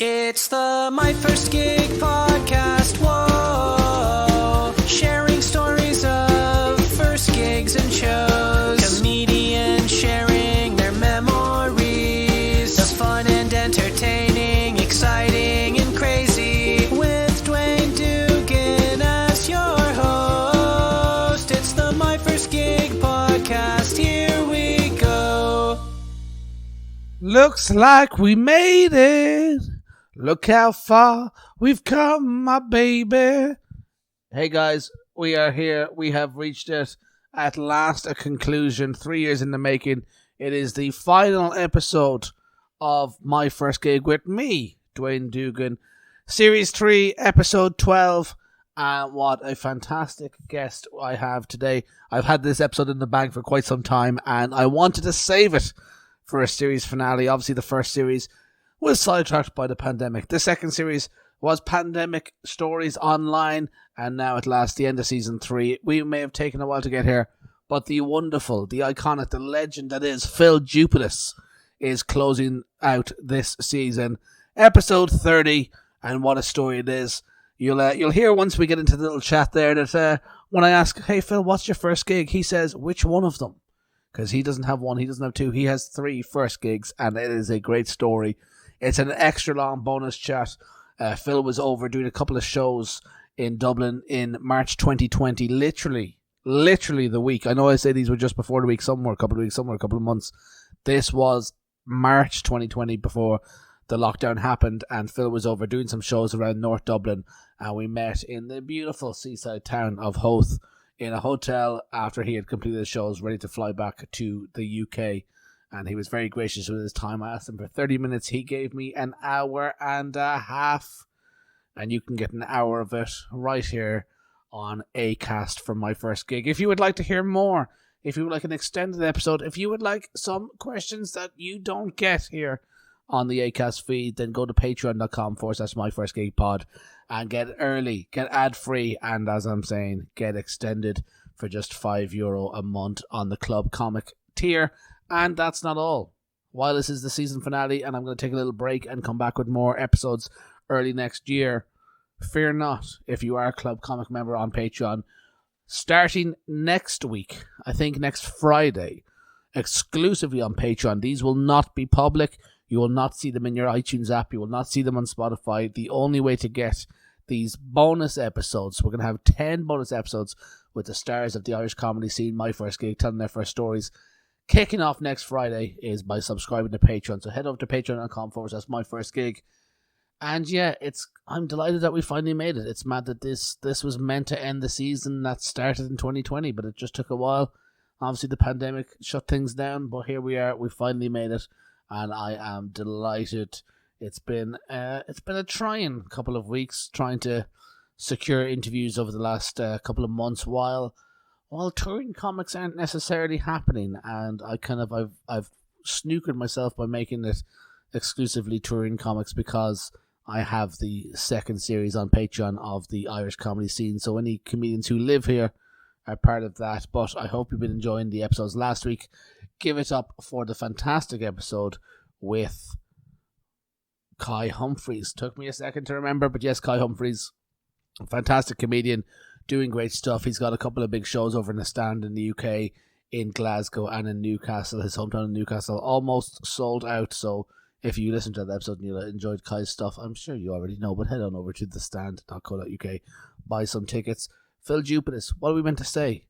It's the My First Gig podcast, whoa. Sharing stories of first gigs and shows. Comedians sharing their memories. The fun and entertaining, exciting and crazy. With Dwayne Dugan as your host. It's the My First Gig podcast, here we go. Looks like we made it. Look how far we've come, my baby. Hey guys, we are here. We have reached it at last, a conclusion. 3 years in the making. It is the final episode of My First Gig with me, Dwayne Dugan. Series 3, episode 12. And what a fantastic guest I have today. I've had this episode in the bank for quite some time, and I wanted to save it for a series finale. Obviously, the first series was sidetracked by the pandemic. The second series was Pandemic Stories Online, and now at last, the end of season 3. We may have taken a while to get here, but the wonderful, the iconic, the legend that is Phill Jupitus is closing out this season. Episode 30, and what a story it is. You'll hear once we get into the little chat there that when I ask, hey Phil, what's your first gig? He says, which one of them? Because he doesn't have one, he doesn't have two, he has 3 first gigs, and it is a great story. It's an extra long bonus chat. Phil was over doing a couple of shows in Dublin in March 2020. Literally the week. I know I say these were just before the week. Some were a couple of weeks, some were a couple of months. This was March 2020 before the lockdown happened, and Phil was over doing some shows around North Dublin, and we met in the beautiful seaside town of Howth in a hotel after he had completed the shows, ready to fly back to the UK. And he was very gracious with his time. I asked him for 30 minutes. He gave me an hour and a half. And you can get an hour of it right here on Acast for My First Gig. If you would like to hear more, if you would like an extended episode, if you would like some questions that you don't get here on the Acast feed, then go to patreon.com/myfirstgigpod and get early, get ad-free, and as I'm saying, get extended for just €5 a month on the Club Comic tier. And that's not all. While this is the season finale and I'm going to take a little break and come back with more episodes early next year, fear not if you are a Club Comic member on Patreon. Starting next week, I think next Friday, exclusively on Patreon. These will not be public. You will not see them in your iTunes app. You will not see them on Spotify. The only way to get these bonus episodes, we're going to have 10 bonus episodes with the stars of the Irish comedy scene, My First Gig, telling their first stories. Kicking off next Friday is by subscribing to Patreon. So head over to patreon.com/myfirstgig. And yeah, I'm delighted that we finally made it. It's mad that this was meant to end the season that started in 2020, but it just took a while. Obviously the pandemic shut things down, but here we are. We finally made it, and I am delighted. It's been a trying couple of weeks trying to secure interviews over the last couple of months while touring comics aren't necessarily happening, and I've snookered myself by making it exclusively touring comics because I have the second series on Patreon of the Irish comedy scene. So any comedians who live here are part of that. But I hope you've been enjoying the episodes last week. Give it up for the fantastic episode with Kai Humphries. Took me a second to remember, but yes, Kai Humphries, a fantastic comedian, doing great stuff. He's got a couple of big shows over in the stand in the UK, in Glasgow and in Newcastle. His hometown in Newcastle almost sold out. So if you listen to that episode and you enjoyed Kai's stuff, I'm sure you already know, but head on over to thestand.co.uk, buy some tickets. Phill Jupitus, what are we meant to say?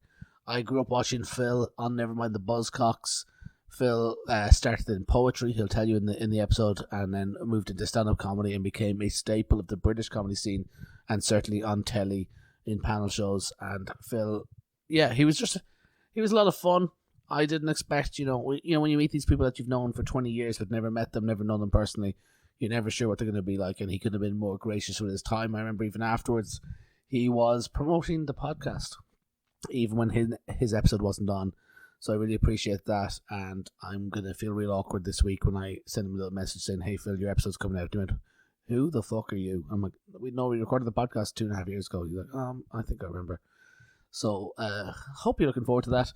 I grew up watching Phil on Nevermind the Buzzcocks. Phil started in poetry, he'll tell you in the episode, and then moved into stand-up comedy and became a staple of the British comedy scene, and certainly on telly in panel shows. And Phil, yeah, he was a lot of fun. I didn't expect, when you meet these people that you've known for 20 years but never met them, never known them personally, you're never sure what they're going to be like, and he could have been more gracious with his time. I remember even afterwards, he was promoting the podcast, even when his episode wasn't on. So I really appreciate that, and I'm going to feel real awkward this week when I send him a little message saying, hey Phil, your episode's coming out. He went, who the fuck are you? I'm like, we recorded the podcast 2.5 years ago. He's like, I think I remember. So hope you're looking forward to that.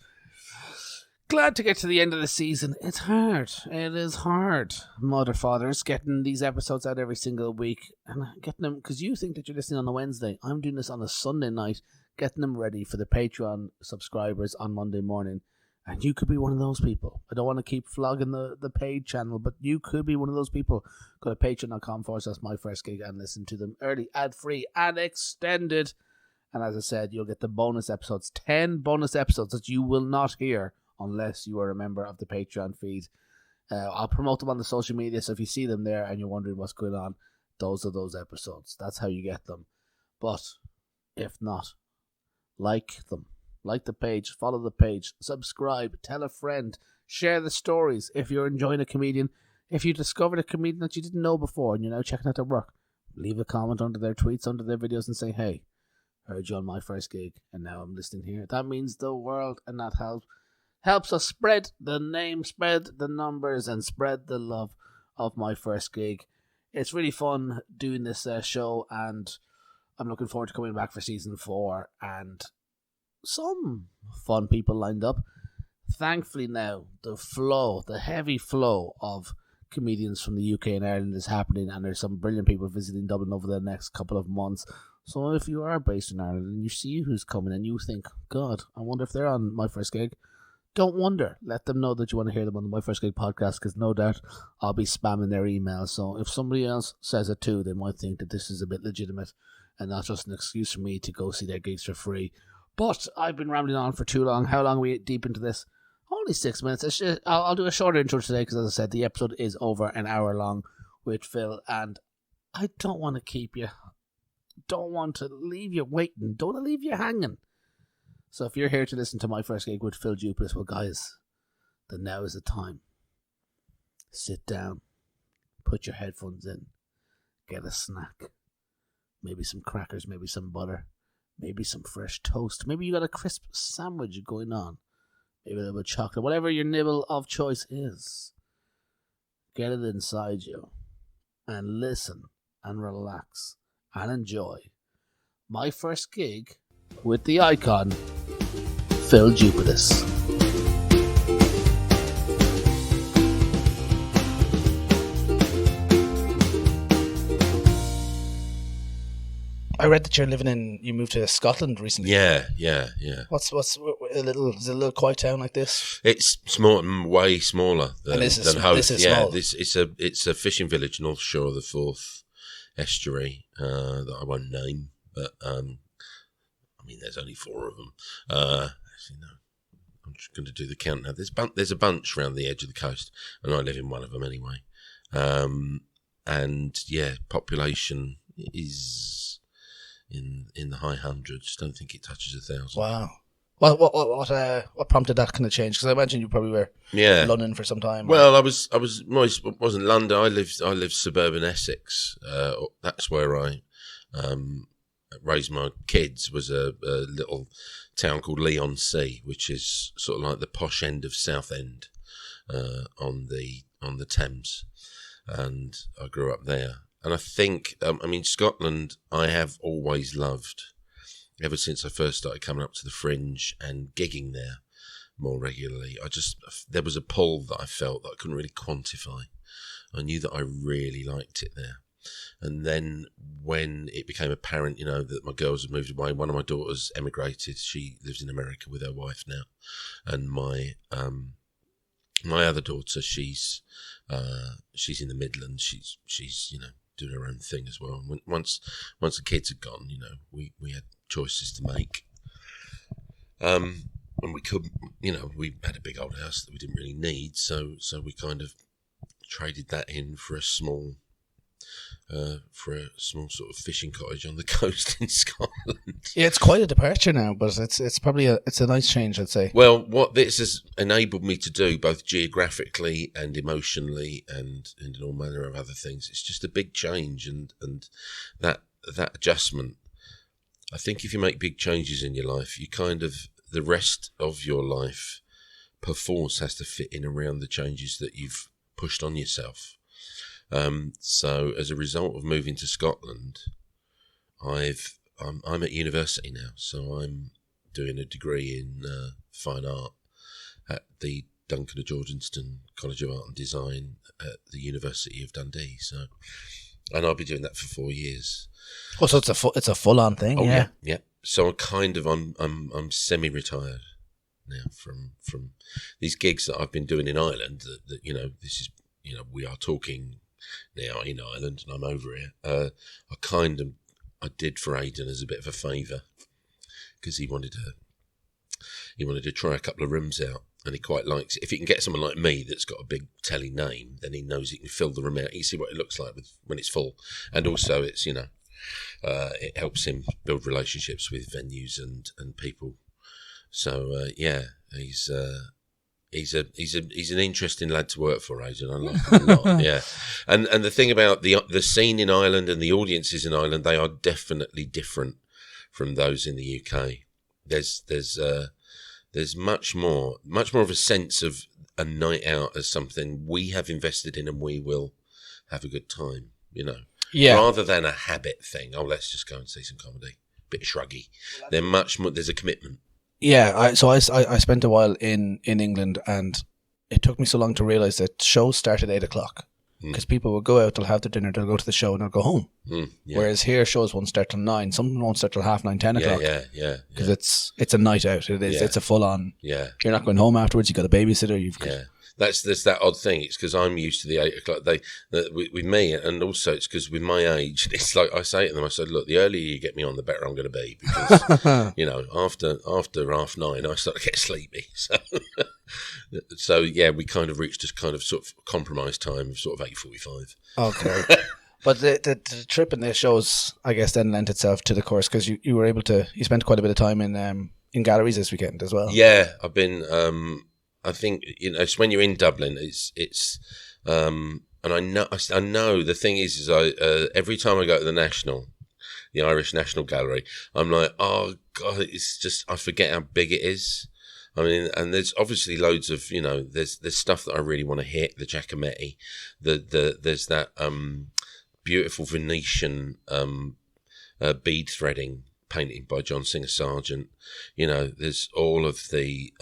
Glad to get to the end of the season. It's hard. It is hard. Mother fathers getting these episodes out every single week and getting them, because you think that you're listening on a Wednesday. I'm doing this on a Sunday night, getting them ready for the Patreon subscribers on Monday morning. And you could be one of those people. I don't want to keep flogging the paid channel, but you could be one of those people. Go to patreon.com/myfirstgig and listen to them early, ad-free, and extended. And as I said, you'll get the bonus episodes, 10 bonus episodes that you will not hear unless you are a member of the Patreon feed. I'll promote them on the social media, so if you see them there and you're wondering what's going on, those are those episodes. That's how you get them. But if not, like them. Like the page, follow the page, subscribe, tell a friend, share the stories. If you're enjoying a comedian, if you discovered a comedian that you didn't know before and you're now checking out their work, leave a comment under their tweets, under their videos and say, hey, heard you on My First Gig and now I'm listening here. That means the world, and that helps us spread the name, spread the numbers, and spread the love of My First Gig. It's really fun doing this show, and I'm looking forward to coming back for season 4, and some fun people lined up. Thankfully now, the heavy flow of comedians from the UK and Ireland is happening, and there's some brilliant people visiting Dublin over the next couple of months. So if you are based in Ireland and you see who's coming and you think, God, I wonder if they're on My First Gig, don't wonder. Let them know that you want to hear them on the My First Gig podcast, because no doubt I'll be spamming their emails. So if somebody else says it too, they might think that this is a bit legitimate and not just an excuse for me to go see their gigs for free. But I've been rambling on for too long. How long are we deep into this? Only 6 minutes. I'll do a shorter intro today because, as I said, the episode is over an hour long with Phill, and I don't want to keep you. Don't want to leave you waiting. Don't want to leave you hanging. So if you're here to listen to My First Gig with Phill Jupitus, well, guys, then now is the time. Sit down. Put your headphones in. Get a snack. Maybe some crackers, maybe some butter. Maybe some fresh toast. Maybe you got a crisp sandwich going on. Maybe a little bit of chocolate. Whatever your nibble of choice is. Get it inside you. And listen. And relax. And enjoy. My First Gig with the icon, Phill Jupitus. I read that you moved to Scotland recently. Yeah. What's is it a little quiet town like this? It's way smaller than Hove. This is yeah, small. It's a fishing village north shore of the Forth estuary that I won't name, but I mean there's only 4 of them. Actually, no, I'm just going to do the count now. There's a bunch around the edge of the coast, and I live in one of them anyway. And yeah, population is in the high hundreds. Don't think it touches 1,000. Wow. What prompted that kind of change? Because I imagine you probably were in London for some time. Well, I wasn't London. I lived suburban Essex. That's where I raised my kids. Was a little town called Leigh-on-Sea, which is sort of like the posh end of Southend on the Thames, and I grew up there. And I think, Scotland, I have always loved, ever since I first started coming up to the Fringe and gigging there more regularly. There was a pull that I felt that I couldn't really quantify. I knew that I really liked it there. And then when it became apparent, that my girls had moved away, one of my daughters emigrated. She lives in America with her wife now. And my other daughter, she's in the Midlands. She's doing her own thing as well. And once the kids had gone, we had choices to make. And we couldn't, we had a big old house that we didn't really need, so we kind of traded that in for a small sort of fishing cottage on the coast in Scotland. Yeah, it's quite a departure now, but it's probably a nice change, I'd say. Well, what this has enabled me to do, both geographically and emotionally, and in all manner of other things, it's just a big change, and that adjustment. I think if you make big changes in your life, you kind of, the rest of your life, perforce has to fit in around the changes that you've pushed on yourself. So as a result of moving to Scotland, I'm at university now, so I'm doing a degree in fine art, at the Duncan of Georgenston College of Art and Design at the University of Dundee. So, and I'll be doing that for 4 years. Oh, so it's a full on thing. Oh yeah. yeah. So I'm semi-retired now from these gigs that I've been doing in Ireland. That this is we are talking now in Ireland, and I'm over here. I did for Aidan as a bit of a favour because he wanted to try a couple of rooms out, and he quite likes it. If he can get someone like me that's got a big telly name, then he knows he can fill the room out. You see what it looks like when it's full, and also it's it helps him build relationships with venues and people. So he's an interesting lad to work for, Aidan. I like him a lot. Yeah, and the thing about the scene in Ireland and the audiences in Ireland, they are definitely different from those in the UK. There's much more of a sense of a night out as something we have invested in and we will have a good time, Yeah. rather than a habit thing. Oh, let's just go and see some comedy. Bit shruggy. They're much more. There's a commitment. Yeah, I spent a while in England, and it took me so long to realise that shows start at 8:00 because people will go out, they'll have their dinner, they'll go to the show, and they'll go home. Yeah. Whereas here, shows won't start till 9. Some won't start till 9:30, 10 o'clock. Yeah. Because it's a night out. It is. Yeah. It's a full on. Yeah. You're not going home afterwards. You've got a babysitter. Yeah. There's that odd thing. It's because I'm used to the 8:00. With me, and also it's because with my age, it's like I say to them. I said, look, the earlier you get me on, the better I'm going to be, because after 9:30, I start to get sleepy. So yeah, we kind of reached this kind of sort of compromise time of sort of 8:45. Okay. But the trip and the shows, I guess, then lent itself to the course because you were able to. You spent quite a bit of time in galleries this weekend as well. Yeah, I've been. I think it's when you're in Dublin. It's and I know the thing is I every time I go to the Irish National Gallery, I'm like, oh God, it's just I forget how big it is. I mean, and there's obviously loads of there's stuff that I really want to hit. The Giacometti, there's that beautiful Venetian bead threading painting by John Singer Sargent. There's all of the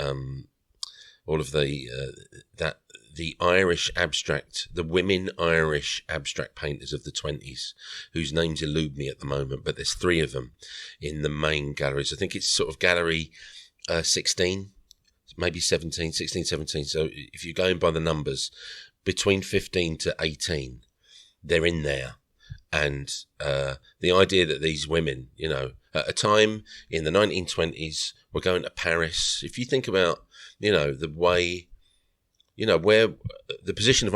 the Irish abstract, the women Irish abstract painters of the 20s, whose names elude me at the moment, but there's 3 of them in the main galleries. I think it's sort of gallery 16, maybe 17. So if you're going by the numbers, between 15 to 18, they're in there. And the idea that these women, at a time in the 1920s, were going to Paris. If you think about the way, where the position of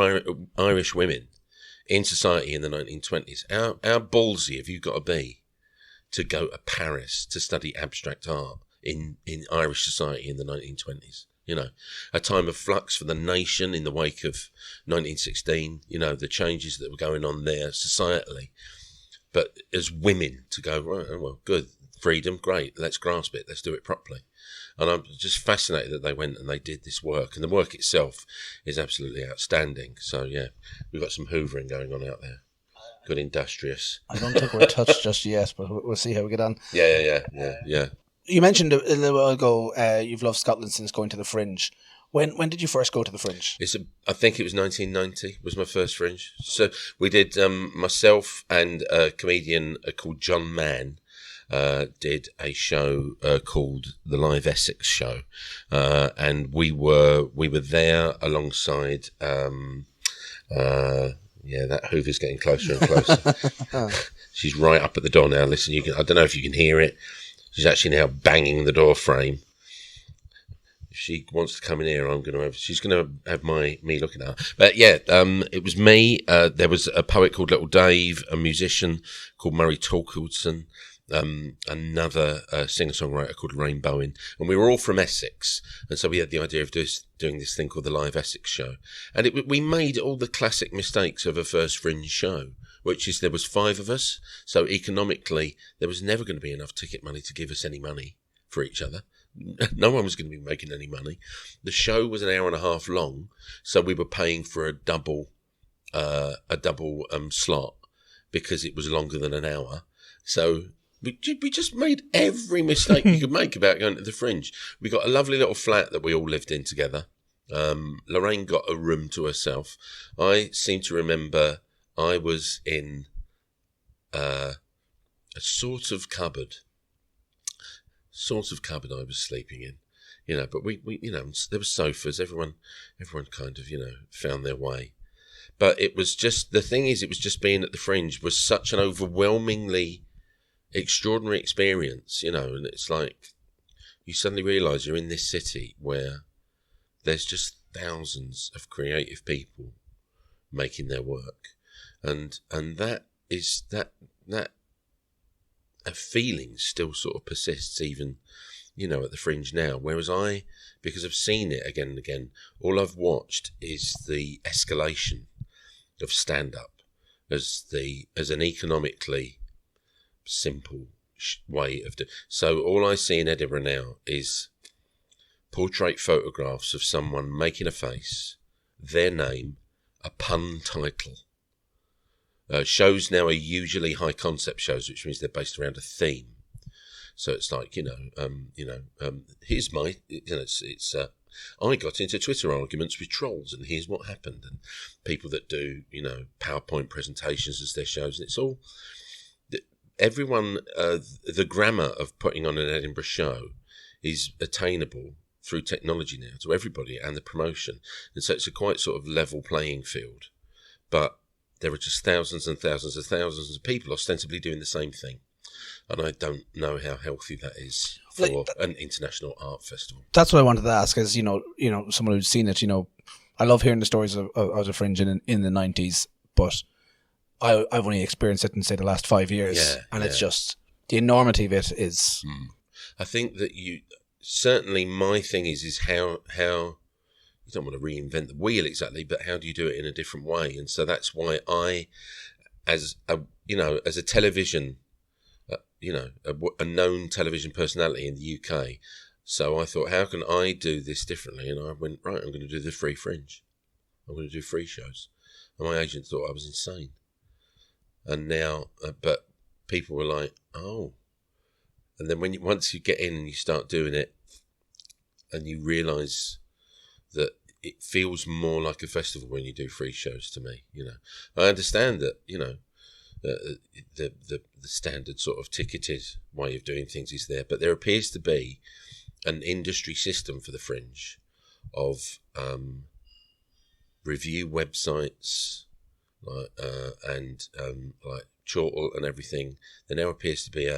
Irish women in society in the 1920s, how ballsy have you got to be to go to Paris to study abstract art in Irish society in the 1920s? A time of flux for the nation in the wake of 1916, the changes that were going on there societally. But as women to go, right, well, good, freedom, great, let's grasp it, let's do it properly. And I'm just fascinated that they went and they did this work. And the work itself is absolutely outstanding. So, yeah, we've got some hoovering going on out there. Good industrious. I don't think we're touched just yet, but we'll see how we get on. Yeah. You mentioned a little while ago you've loved Scotland since going to the Fringe. When did you first go to the Fringe? I think it was 1990 was my first Fringe. So we did, myself and a comedian called John Mann, did a show called the Live Essex Show, and we were there alongside. That Hoover's getting closer and closer. She's right up at the door now. Listen, I don't know if you can hear it. She's actually now banging the door frame. If she wants to come in here, she's going to have me looking at her. But yeah, it was me. There was a poet called Little Dave, a musician called Murray Torkeldsen, another singer-songwriter called Rainbowing, and we were all from Essex, and so we had the idea of doing this thing called the Live Essex Show, and we made all the classic mistakes of a first Fringe show, which is there was 5 of us, so economically there was never going to be enough ticket money to give us any money for each other. No one was going to be making any money. The show was an hour and a half long, so we were paying for a double slot because it was longer than an hour. So We just made every mistake you could make about going to the Fringe. We got a lovely little flat that we all lived in together. Lorraine got a room to herself. I seem to remember I was in a sort of cupboard I was sleeping in, but we there were sofas, everyone kind of, found their way. But it was just, the thing is, it was just being at the Fringe was such an overwhelmingly extraordinary experience, and it's like you suddenly realise you're in this city where there's just thousands of creative people making their work, and that a feeling still sort of persists even, at the Fringe now. Whereas because I've seen it again and again, all I've watched is the escalation of stand-up as an economically simple way of doing. So all I see in Edinburgh now is portrait photographs of someone making a face, their name, a pun title. Shows now are usually high concept shows, which means they're based around a theme. So it's like, here's my, I got into Twitter arguments with trolls, and here's what happened. And people that do, PowerPoint presentations as their shows. And it's all, everyone, the grammar of putting on an Edinburgh show is attainable through technology now to everybody and the promotion. And so it's a quite sort of level playing field. But there are just thousands and thousands and thousands of people ostensibly doing the same thing. And I don't know how healthy that is for an international art festival. That's what I wanted to ask, is, someone who's seen it, I love hearing the stories of the Fringe in the 90s, but I've only experienced it in, say, the last 5 years. It's just, the enormity of it is... I think that certainly my thing is how you don't want to reinvent the wheel exactly, but how do you do it in a different way? And so that's why I, as a television, a known television personality in the UK, so I thought, how can I do this differently? And I went, right, I'm going to do the free Fringe. I'm going to do free shows. And my agent thought I was insane. And now, but people were like, oh. And then once you get in and you start doing it, and you realise that it feels more like a festival when you do free shows to me, I understand that, the standard sort of ticketed way of doing things is there, but there appears to be an industry system for the Fringe of review websites, and Chortle and everything. There now appears to be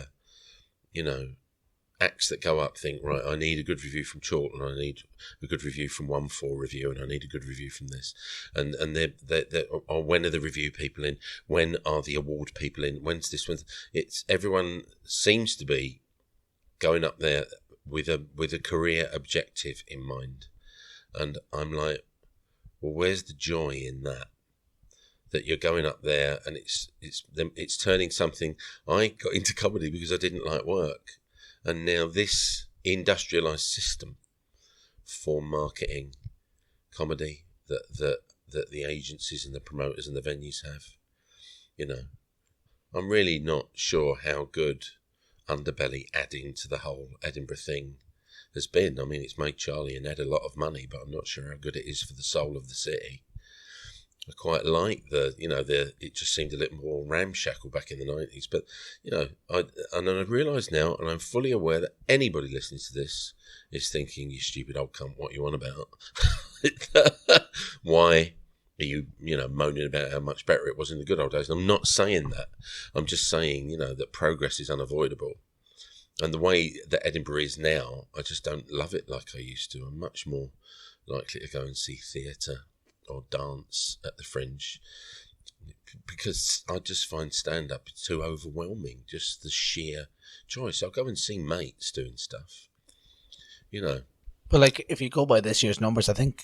acts that go up think, right, I need a good review from Chortle, and I need a good review from 1-4 Review, and I need a good review from this. And when are the review people in? When are the award people in? When's this one? It's, everyone seems to be going up there with a career objective in mind. And I'm like, well, where's the joy in that? That you're going up there and it's turning something. I got into comedy because I didn't like work. And now this industrialised system for marketing comedy that the agencies and the promoters and the venues have, I'm really not sure how good Underbelly adding to the whole Edinburgh thing has been. I mean, it's made Charlie and Ed a lot of money, but I'm not sure how good it is for the soul of the city. I quite like it just seemed a little more ramshackle back in the 90s. But, I realise now, and I'm fully aware that anybody listening to this is thinking, you stupid old cunt, what you on about? Why are you, moaning about how much better it was in the good old days? And I'm not saying that. I'm just saying, that progress is unavoidable. And the way that Edinburgh is now, I just don't love it like I used to. I'm much more likely to go and see theatre or dance at the Fringe, because I just find stand-up too overwhelming, just the sheer choice. I'll go and see mates doing stuff, But if you go by this year's numbers, I think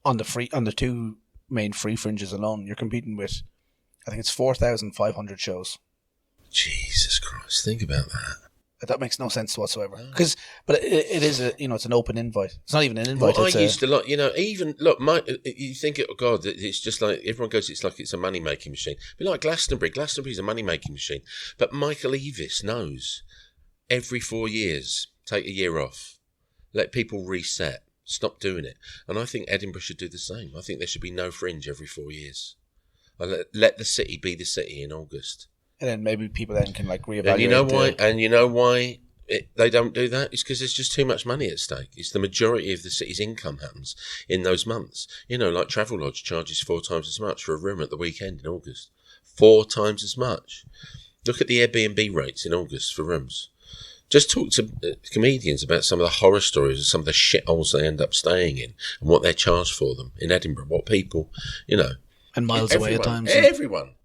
on the two main free Fringes alone, you're competing with, I think it's 4,500 shows. Jesus Christ, think about that. That makes no sense whatsoever. But it is it's an open invite. It's not even an invite. Well, I used to like, even look, you think, oh God, it's just like everyone goes. It's like it's a money making machine. But like Glastonbury, Glastonbury's a money making machine. But Michael Eavis knows every 4 years, take a year off, let people reset, stop doing it. And I think Edinburgh should do the same. I think there should be no fringe every 4 years. Let the city be the city in August. And then maybe people then can reevaluate. And you know why they don't do that? It's because there's just too much money at stake. It's the majority of the city's income happens in those months. Like Travelodge charges 4 times as much for a room at the weekend in August. 4 times as much. Look at the Airbnb rates in August for rooms. Just talk to comedians about some of the horror stories of some of the shitholes they end up staying in and what they're charged for them in Edinburgh. What people, and miles away at times. Everyone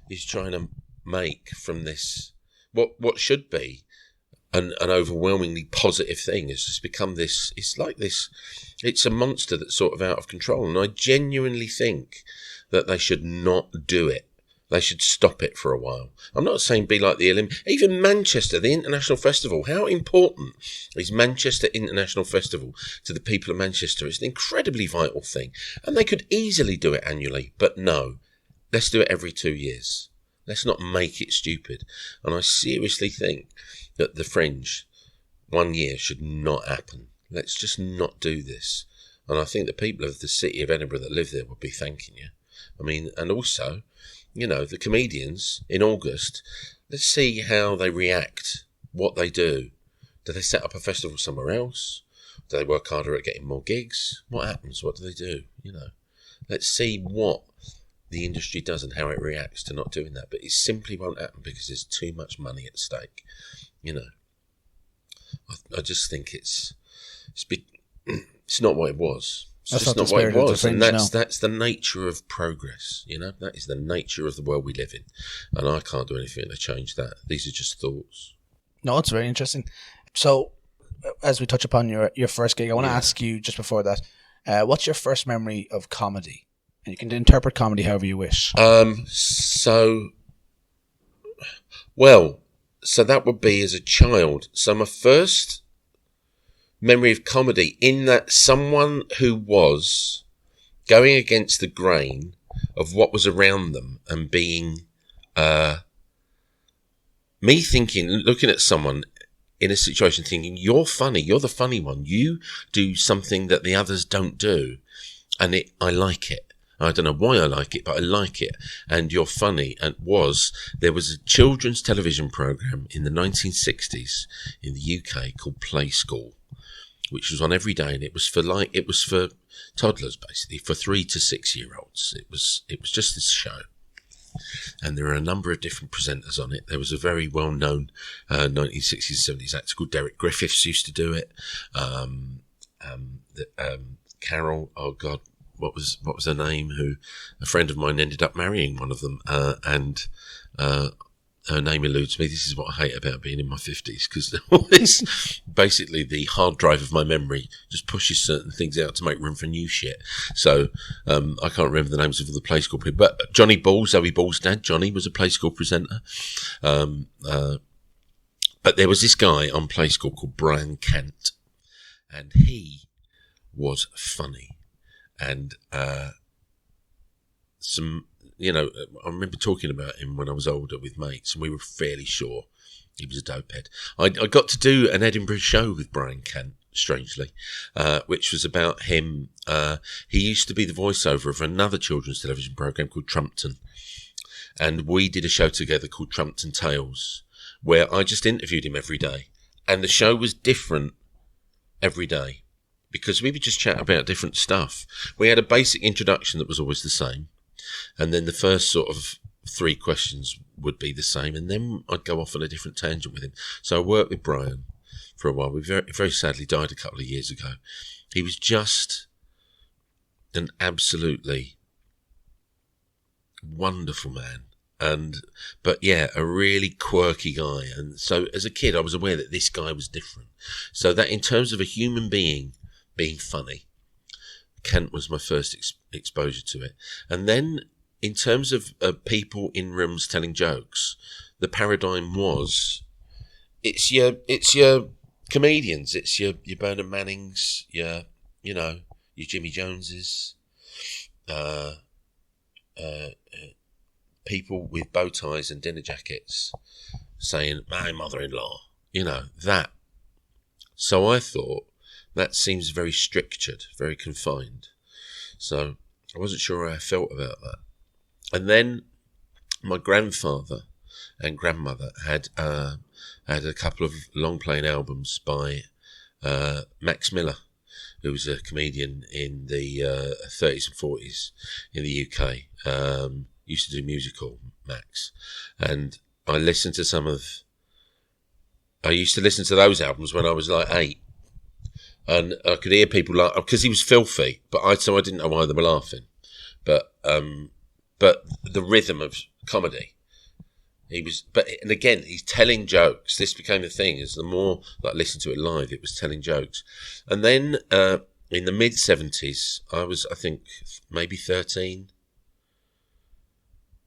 is trying to make from this what should be an overwhelmingly positive thing has just become this. It's a monster that's sort of out of control, and I genuinely think that they should not do it. They should stop it for a while. I'm not saying be like the Olympics. Even Manchester, the International Festival. How important is Manchester International Festival to the people of Manchester? It's an incredibly vital thing. And they could easily do it annually. But no, let's do it every 2 years. Let's not make it stupid. And I seriously think that the Fringe 1 year should not happen. Let's just not do this. And I think the people of the city of Edinburgh that live there would be thanking you. I mean, and also, the comedians in August, let's see how they react, what they do. Do they set up a festival somewhere else? Do they work harder at getting more gigs? What happens? What do they do? Let's see what the industry does and how it reacts to not doing that. But it simply won't happen because there's too much money at stake. I just think it's not what it was. It's just not what it was, and that's the nature of progress. That is the nature of the world we live in, and I can't do anything to change that. These are just thoughts. No, it's very interesting. So, as we touch upon your first gig, I want to ask you just before that, what's your first memory of comedy? And you can interpret comedy however you wish. So that would be as a child. So my first memory of comedy in that someone who was going against the grain of what was around them and being me thinking, looking at someone in a situation thinking, you're funny, you're the funny one, you do something that the others don't do, and I like it. I don't know why I like it, but I like it. And you're funny. And there was a children's television program in the 1960s in the UK called Play School, which was on every day, and it was for toddlers, basically, for 3 to 6 year olds. It was just this show, and there are a number of different presenters on it. There was a very well known 1960s, 70s actor called Derek Griffiths used to do it. Carol, oh God, what was her name? Who a friend of mine ended up marrying one of them, and her name eludes me. This is what I hate about being in my 50s, because basically the hard drive of my memory just pushes certain things out to make room for new shit. So I can't remember the names of the Play School people. But Johnny Ball, Zoe Ball's dad, Johnny, was a Play School presenter. But there was this guy on Play School called Brian Kent, and he was funny. And I remember talking about him when I was older with mates, and we were fairly sure he was a dopehead. I got to do an Edinburgh show with Brian Kent, strangely, which was about him. He used to be the voiceover of another children's television programme called Trumpton, and we did a show together called Trumpton Tales, where I just interviewed him every day, and the show was different every day because we would just chat about different stuff. We had a basic introduction that was always the same, and then the first sort of 3 questions would be the same, and then I'd go off on a different tangent with him. So I worked with Brian for a while. We very, very sadly died a couple of years ago. He was just an absolutely wonderful man. But a really quirky guy. And so as a kid, I was aware that this guy was different. So that in terms of a human being being funny, Kent was my first exposure to it. And then in terms of people in rooms telling jokes, the paradigm was it's your comedians, it's your Bernard Mannings, your Jimmy Joneses, people with bow ties and dinner jackets saying my mother-in-law, that. So I thought that seems very strictured, very confined. So I wasn't sure how I felt about that. And then my grandfather and grandmother had a couple of long-playing albums by Max Miller, who was a comedian in the 30s and 40s in the UK. Used to do musical, Max. And I used to listen to those albums when I was like 8. And I could hear people laugh, because he was filthy, so I didn't know why they were laughing. But the rhythm of comedy, and again, he's telling jokes. This became the thing, as the more that I listened to it live, it was telling jokes. And then in the mid-70s, I was, I think, maybe 13,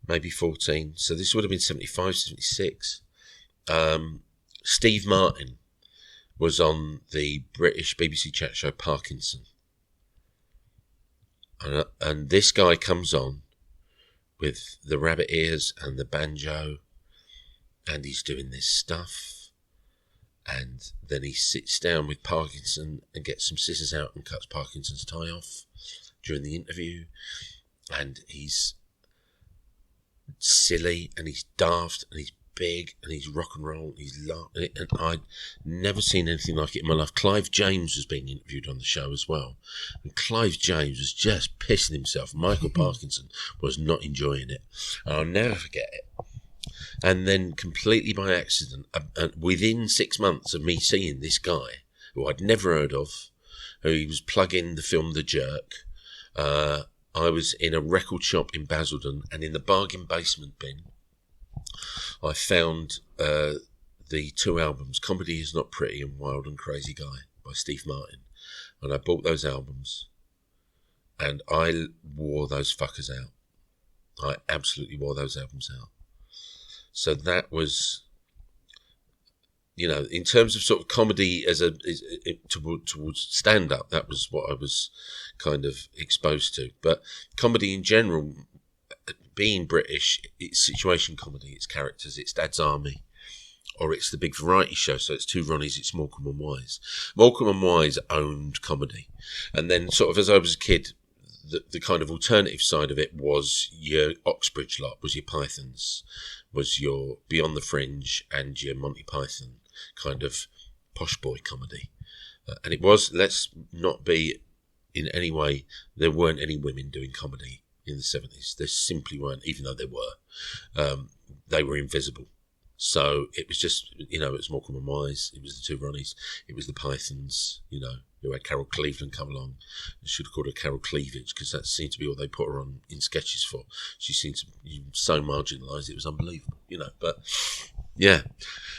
maybe 14. So this would have been 75, 76. Steve Martin was on the British BBC chat show Parkinson. And this guy comes on with the rabbit ears and the banjo, and he's doing this stuff. And then he sits down with Parkinson and gets some scissors out and cuts Parkinson's tie off during the interview. And he's silly and he's daft and he's big and he's rock and roll and he's and I'd never seen anything like it in my life. Clive James was being interviewed on the show as well, and Clive James was just pissing himself. Michael Parkinson was not enjoying it, and I'll never forget it. And then completely by accident, within 6 months of me seeing this guy who I'd never heard of, who he was plugging the film The Jerk, I was in a record shop in Basildon, and in the bargain basement bin I found the 2 albums, Comedy Is Not Pretty and Wild and Crazy Guy by Steve Martin. And I bought those albums and I wore those fuckers out. I absolutely wore those albums out. So that was, in terms of sort of comedy towards stand-up, that was what I was kind of exposed to. But comedy in general, being British, it's situation comedy, it's characters, it's Dad's Army, or it's the big variety show. So it's 2 Ronnies, it's Morecambe and Wise. Morecambe and Wise owned comedy. And then sort of as I was a kid, the kind of alternative side of it was your Oxbridge lot, was your Pythons, was your Beyond the Fringe and your Monty Python kind of posh boy comedy. And it was, let's not be in any way, there weren't any women doing comedy in the 70s. There simply weren't, even though there were. They were invisible. So it was just, it was Morecambe and Wise, it was the 2 Ronnies, it was the Pythons, who had Carol Cleveland come along. I should have called her Carol Cleavage, because that seemed to be what they put her on in sketches for. She seemed to be so marginalised, it was unbelievable, But, yeah.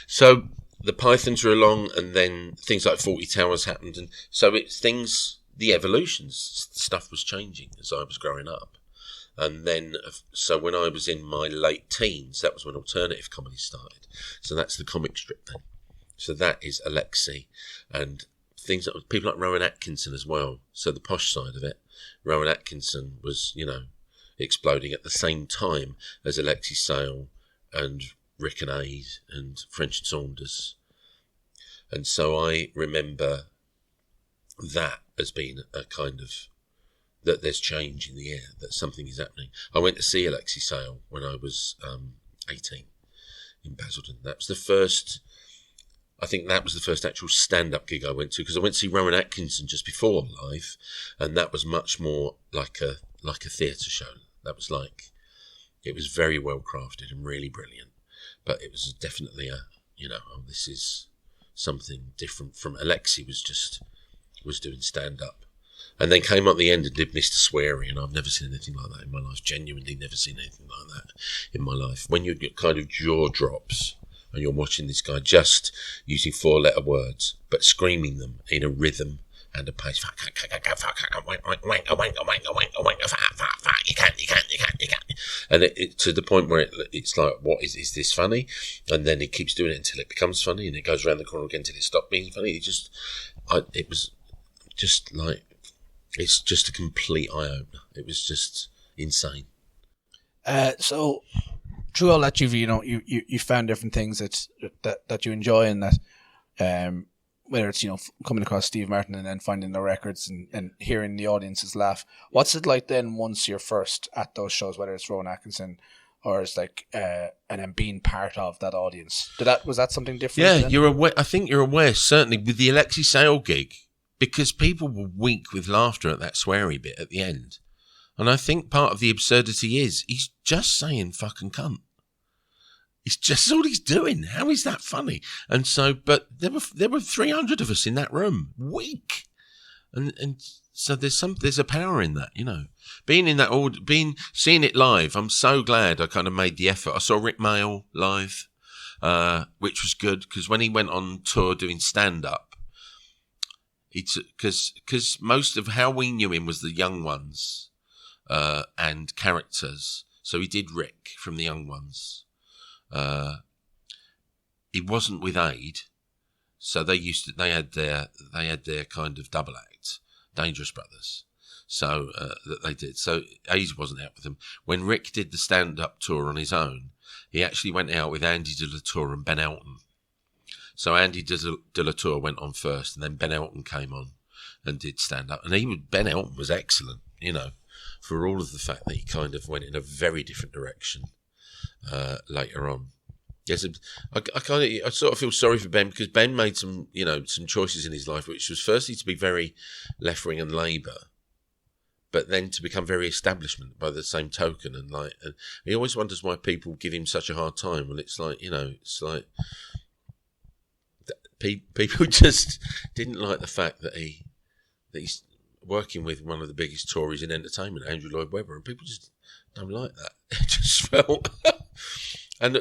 So the Pythons were along, and then things like 40 Towers happened. And so the evolutions, stuff was changing as I was growing up. And then, so when I was in my late teens, that was when alternative comedy started. So that's the comic strip then. So that is Alexi and things that people like Rowan Atkinson as well. So the posh side of it, Rowan Atkinson was, exploding at the same time as Alexi Sale and Rick and Aid and French and Saunders. And so I remember that as being a kind of, that there's change in the air, that something is happening. I went to see Alexi Sale when I was 18 in Basildon. That was the first actual stand-up gig I went to, because I went to see Rowan Atkinson just before live, and that was much more like a theatre show. That was it was very well crafted and really brilliant, but it was definitely this is something different from Alexi was doing stand-up. And then came up the end and did Mr. Sweary, and I've never seen anything like that in my life. Genuinely never seen anything like that in my life. When your kind of jaw drops and you're watching this guy just using 4-letter words, but screaming them in a rhythm and a pace. Fuck, you can't. And it to the point where it's like, what is this funny? And then it keeps doing it until it becomes funny, and it goes around the corner again until it stops being funny. It was just like, it's just a complete eye opener. It was just insane. So through all that, you found different things that you enjoy, and that whether it's coming across Steve Martin and then finding the records and hearing the audiences laugh. What's it like then once you're first at those shows, whether it's Rowan Atkinson or it's like and then being part of that audience? Was that something different? Yeah, then? you're aware. I think you're aware, certainly with the Alexi Sale gig, because people will wink with laughter at that sweary bit at the end. And I think part of the absurdity is he's just saying fucking cunt. It's just all he's doing. How is that funny? And so, but there were 300 of us in that room, weak, and so there's a power in that, Being in that seeing it live. I'm so glad I kind of made the effort. I saw Rick Mail live, which was good because when he went on tour doing stand up, because most of how we knew him was the young ones and characters. So he did Rick from the young ones. He wasn't with Aid, so they had their kind of double act, Dangerous Brothers. So that they did. So Aid wasn't out with them. When Rick did the stand-up tour on his own, he actually went out with Andy de la Tour and Ben Elton. So Andy de la Tour went on first, and then Ben Elton came on and did stand-up. And Ben Elton was excellent, for all of the fact that he kind of went in a very different direction. Later on, yes, I sort of feel sorry for Ben because Ben made some choices in his life, which was firstly to be very left-wing and Labour, but then to become very establishment by the same token, and he always wonders why people give him such a hard time. Well, it's like people just didn't like the fact that he's working with one of the biggest Tories in entertainment, Andrew Lloyd Webber, and people just don't like that. It just felt, and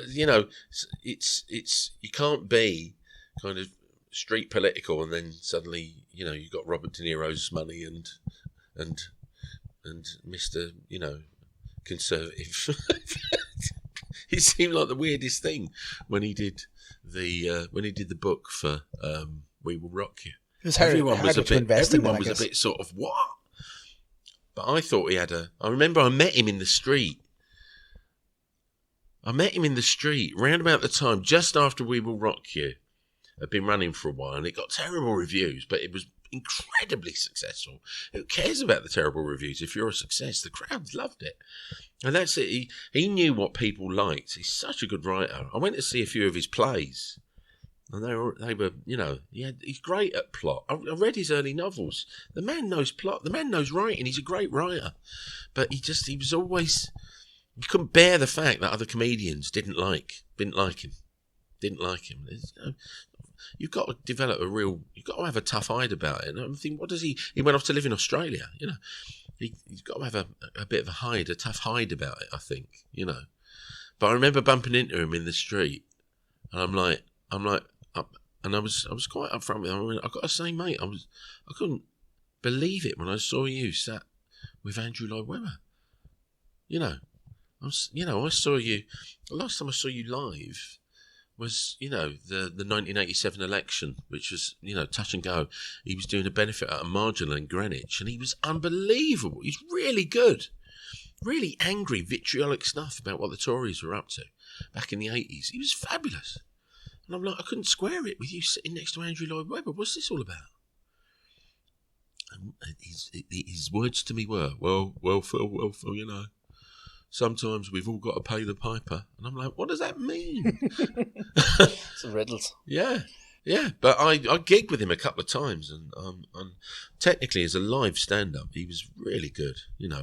it's you can't be kind of street political and then suddenly you've got Robert De Niro's money and Mr. Conservative. It seemed like the weirdest thing when he did the book for We Will Rock You. It was everyone was a bit sort of what. But I thought he had I remember I met him in the street. Round about the time, just after We Will Rock You had been running for a while, and it got terrible reviews, but it was incredibly successful. Who cares about the terrible reviews? If you're a success, the crowds loved it. And that's it. He knew what people liked. He's such a good writer. I went to see a few of his plays. And they were, he's great at plot. I read his early novels. The man knows plot. The man knows writing. He's a great writer. But he was always, you couldn't bear the fact that other comedians didn't like him. You've got to develop you've got to have a tough hide about it. And I'm thinking, he went off to live in Australia, He's got to have a bit of a tough hide about it, I think, But I remember bumping into him in the street, and I'm like, and I was quite upfront with him. I mean, I've got to say, mate, I couldn't believe it when I saw you sat with Andrew Lloyd Webber. I saw you. The last time I saw you live was, the 1987 election, which was, touch and go. He was doing a benefit at a marginal in Greenwich, and he was unbelievable. He's really good, really angry, vitriolic stuff about what the Tories were up to back in the 80s. He was fabulous. And I'm like, I couldn't square it with you sitting next to Andrew Lloyd Webber. What's this all about? And his words to me were, well, Phil, sometimes we've all got to pay the piper. And I'm like, what does that mean? It's riddles. Yeah. But I gigged with him a couple of times, and technically as a live stand-up, he was really good,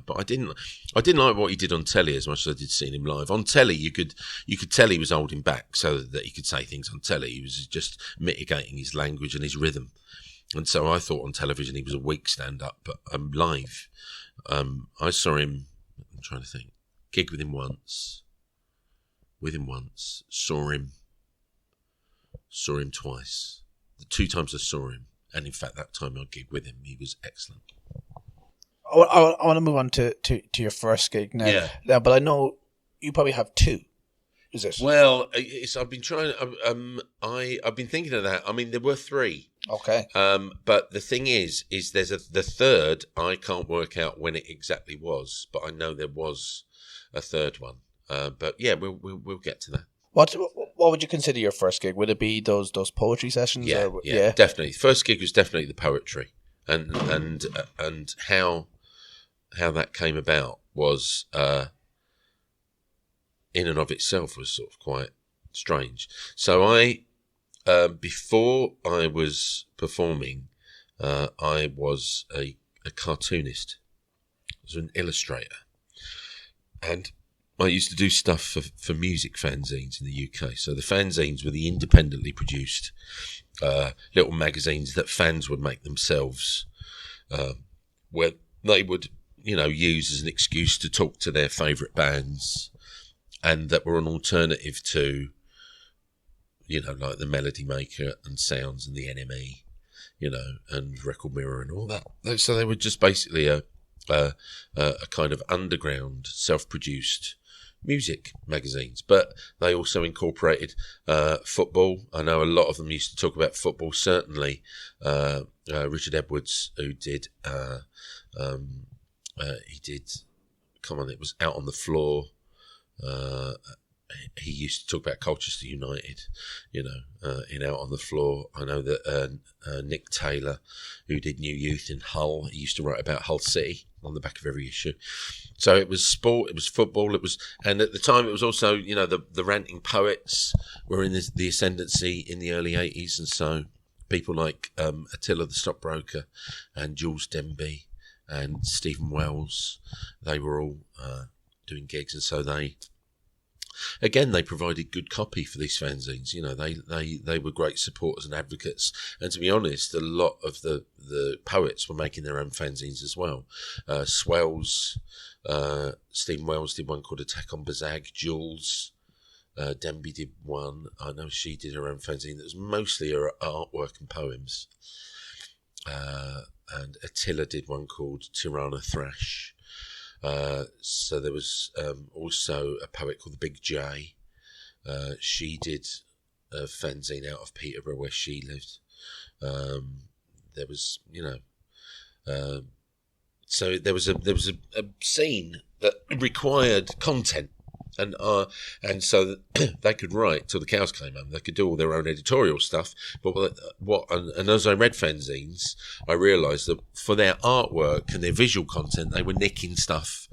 But I didn't like what he did on telly as much as I did seeing him live. On telly, you could tell he was holding back so that he could say things on telly. He was just mitigating his language and his rhythm, and so I thought on television he was a weak stand-up, but live, I saw him. I'm trying to think. Gig with him once. Saw him twice. The two times I saw him, And in fact, that time I gigged with him, he was excellent. I want to move on to your first gig now. Yeah. But I know you probably have two. Is it? Well, I've been trying. I've been thinking of that. I mean, there were three. Okay. But the thing is there's the third. I can't work out when it exactly was, but I know there was a third one. But yeah, we'll get to that. What would you consider your first gig? Would it be those poetry sessions? Yeah, or, yeah, definitely. First gig was definitely the poetry, and how that came about was in and of itself was sort of quite strange. So I, before I was performing, I was a cartoonist. I was an illustrator, and I used to do stuff for music fanzines in the UK. So the fanzines were the independently produced little magazines that fans would make themselves, where they would, use as an excuse to talk to their favourite bands, and that were an alternative to, like the Melody Maker and Sounds and the NME, and Record Mirror and all that. So they were just basically a kind of underground, self-produced music magazines, but they also incorporated football. I know a lot of them used to talk about football. Certainly, Richard Edwards, who did, it was Out on the Floor. He used to talk about Colchester United, in Out on the Floor. I know that Nick Taylor, who did New Youth in Hull, he used to write about Hull City on the back of every issue. So it was sport, it was football, and at the time it was also, the ranting poets were in the ascendancy in the early 80s, and so people like Attila the Stockbroker and Jules Denby and Stephen Wells, they were all doing gigs, and so they provided good copy for these fanzines. They were great supporters and advocates. And to be honest, a lot of the poets were making their own fanzines as well. Swells, Stephen Wells did one called Attack on Bazag. Jules Denby did one. I know she did her own fanzine that was mostly her artwork and poems. And Attila did one called Tirana Thrash. So there was also a poet called the Big J. She did a fanzine out of Peterborough where she lived. There was, so there was a scene that required content, and so they could write till the cows came home. They could do all their own editorial stuff. But and as I read fanzines, I realised that for their artwork and their visual content, they were nicking stuff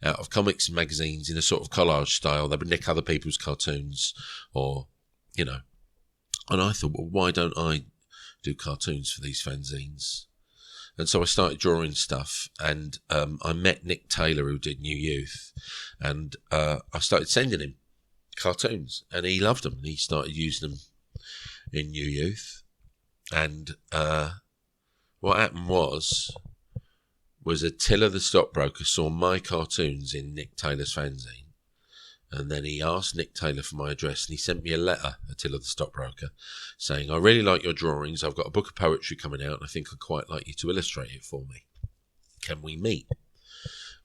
out of comics and magazines in a sort of collage style. They would nick other people's cartoons, or And I thought, well, why don't I do cartoons for these fanzines? And so I started drawing stuff, and I met Nick Taylor, who did New Youth, and I started sending him cartoons, and he loved them, and he started using them in New Youth. And what happened was Attila the Stockbroker saw my cartoons in Nick Taylor's fanzine, and then he asked Nick Taylor for my address, and he sent me a letter, Attila the Stockbroker, saying, I really like your drawings. I've got a book of poetry coming out, and I think I'd quite like you to illustrate it for me. Can we meet?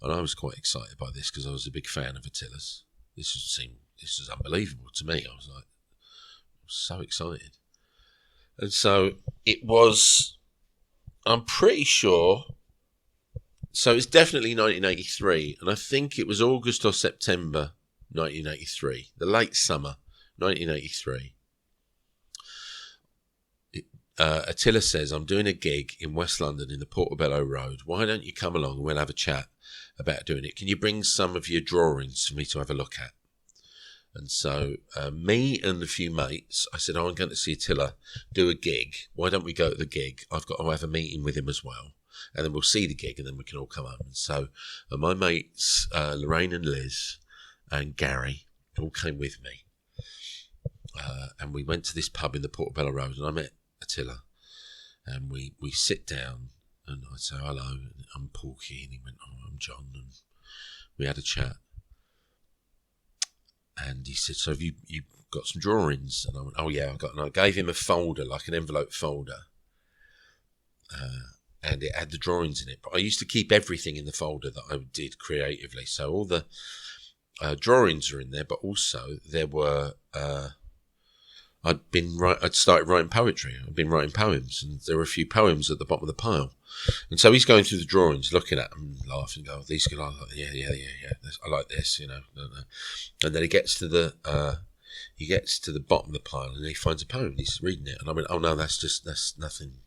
And I was quite excited by this because I was a big fan of Attila's. This was unbelievable to me. I was so excited. And so it was, I'm pretty sure, so it's definitely 1983, and I think it was August or September 1983, the late summer 1983. Attila says, I'm doing a gig in West London in the Portobello Road. Why don't you come along and we'll have a chat about doing it? Can you bring some of your drawings for me to have a look at? And so me and a few mates, I said, I'm going to see Attila do a gig. Why don't we go to the gig? I've got to have a meeting with him as well. And then we'll see the gig, and then we can all come home. And so my mates, Lorraine and Liz and Gary, all came with me. And we went to this pub in the Portobello Road, and I met Attila. And we sit down, and I say, hello, I'm Porky. And he went, oh, I'm John. And we had a chat. And he said, so have you got some drawings? And I went, oh, yeah, I've got. And I gave him a folder, like an envelope folder. and it had the drawings in it. But I used to keep everything in the folder that I did creatively. So all the drawings are in there, but also there were. I'd started writing poetry. I'd been writing poems, and there were a few poems at the bottom of the pile. And so he's going through the drawings, looking at them, laughing, go, "These guys, yeah. I like this, you know." And then he gets to the bottom of the pile, and he finds a poem. And he's reading it, and I went, "Oh no, that's nothing.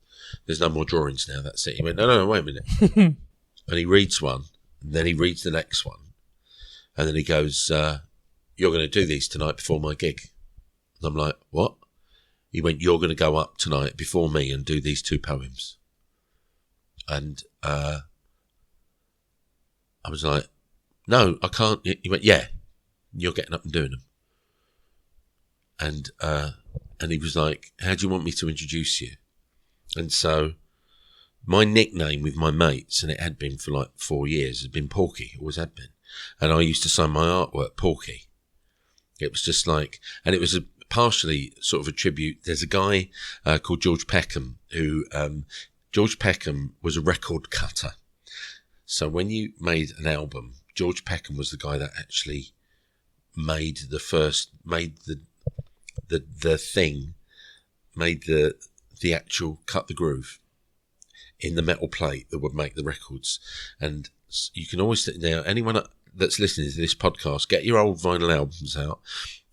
There's no more drawings now. That's it." He went, "No, wait a minute." And he reads one, and then he reads the next one, and then he goes, "You're going to do these tonight before my gig." And I'm like, "What?" He went, "You're going to go up tonight before me and do these 2 poems." And I was like, "No, I can't." He went, "Yeah, you're getting up and doing them." And he was like, "How do you want me to introduce you?" And so my nickname with my mates, and it had been for like 4 years, had been Porky, always had been. And I used to sign my artwork Porky. It was just like, and it was partially sort of a tribute. There's a guy called George Peckham who, George Peckham was a record cutter. So when you made an album, George Peckham was the guy that actually made the actual cut the groove in the metal plate that would make the records. And you can always, now anyone that's listening to this podcast, get your old vinyl albums out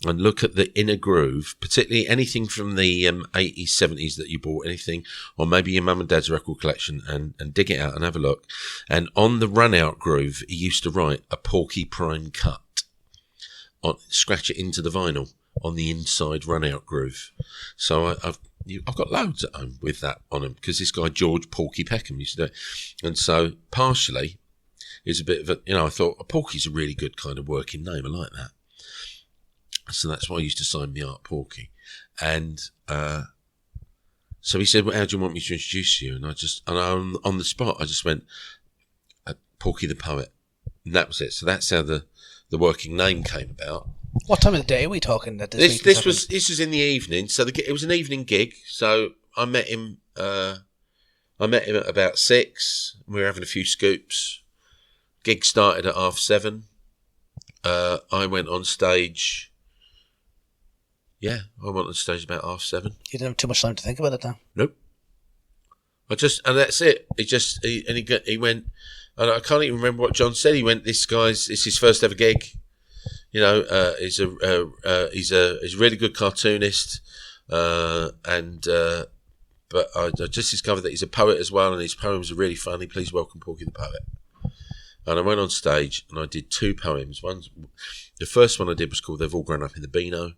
and look at the inner groove, particularly anything from the 80s, 70s that you bought, anything, or maybe your mum and dad's record collection, and dig it out and have a look. And on the run out groove, he used to write a Porky Prime cut, scratch it into the vinyl on the inside run out groove. So I've got loads at home with that on them, because this guy George Porky Peckham used to do it. And so partially is a bit of a, I thought Porky's a really good kind of working name. I like that. So that's why I used to sign my art Porky. And so he said, "Well, how do you want me to introduce you?" And on the spot, I just went, "Porky the Poet." And that was it. So that's how the working name came about. What time of the day are we talking? This was in the evening. So it was an evening gig. So I met him at about 6. We were having a few scoops. Gig started at 7:30. I went on stage. Yeah, I went on stage about 7:30. You didn't have too much time to think about it, then. Nope. And that's it. He went, and I can't even remember what John said. He went, "It's his first ever gig. He's a really good cartoonist, but I just discovered that he's a poet as well, and his poems are really funny. Please welcome Porky the Poet." And I went on stage and I did 2 poems. The first one I did was called "They've All Grown Up in the Beano,"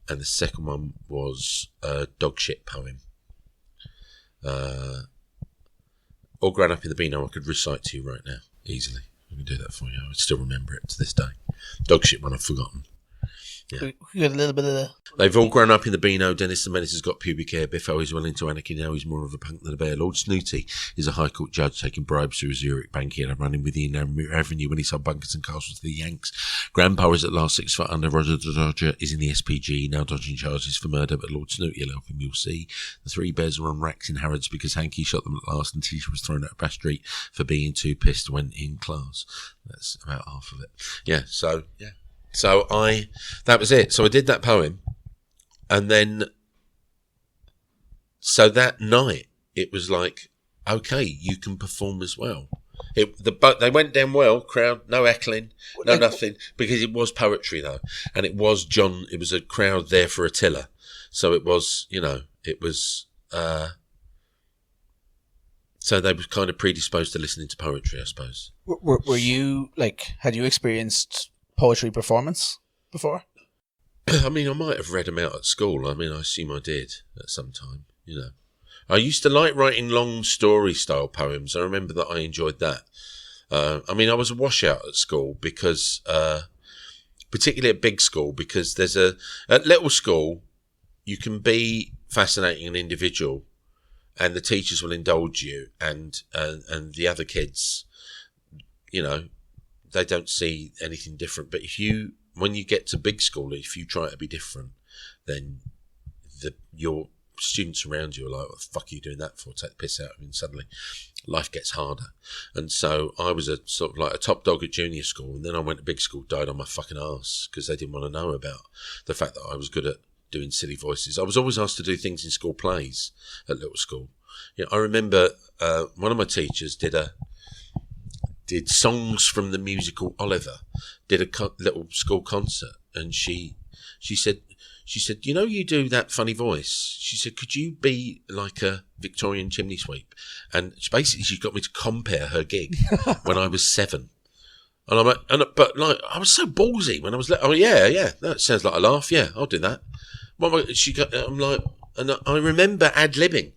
and the second one was a dog shit poem. All Grown Up in the Beano I could recite to you right now, easily. I can do that for you. I would still remember it to this day. Dog shit one I've forgotten. Yeah. We got a little bit of the... "They've all grown up in the Beano. Dennis the Menace has got pubic hair. Biffo is well into anarchy now. He's more of a punk than a bear. Lord Snooty is a High Court judge taking bribes through a Zurich bank and running with the Avenue when he sold bunkers and castles to the Yanks. Grandpa is at last 6 foot under. Roger the Dodger is in the SPG, now dodging charges for murder, but Lord Snooty will help him, you'll see. The 3 bears are on racks in Harrods because Hanky shot them at last and Tisha was thrown out of Bass Street for being too pissed when in class." That's about half of it. Yeah, so, yeah. So that was it. So I did that poem, and then, so that night it was like, okay, you can perform as well. They went down well, crowd, no heckling, no nothing, because it was poetry though, and it was a crowd there for Attila, so it was, so they were kind of predisposed to listening to poetry, I suppose. Were you, had you experienced poetry performance before? I mean, I might have read them out at school. I mean, I assume I did at some time, I used to like writing long story style poems. I remember that I enjoyed that. I mean, I was a washout at school because, particularly at big school, because at little school, you can be fascinating and individual, and the teachers will indulge you, and the other kids, they don't see anything different. But when you get to big school, if you try to be different, then your students around you are like, what the fuck are you doing that for? Take the piss out of me. And suddenly life gets harder. And so I was a sort of like a top dog at junior school, and then I went to big school, died on my fucking arse because they didn't want to know about the fact that I was good at doing silly voices. I was always asked to do things in school plays at little school. I remember one of my teachers did songs from the musical Oliver, did a little school concert, and she said, you do that funny voice. She said, could you be like a Victorian chimney sweep? And she got me to compare her gig when I was 7. And I'm like, but I was so ballsy when I was like, oh yeah, that sounds like a laugh. Yeah, I'll do that. I'm like, and I remember ad-libbing.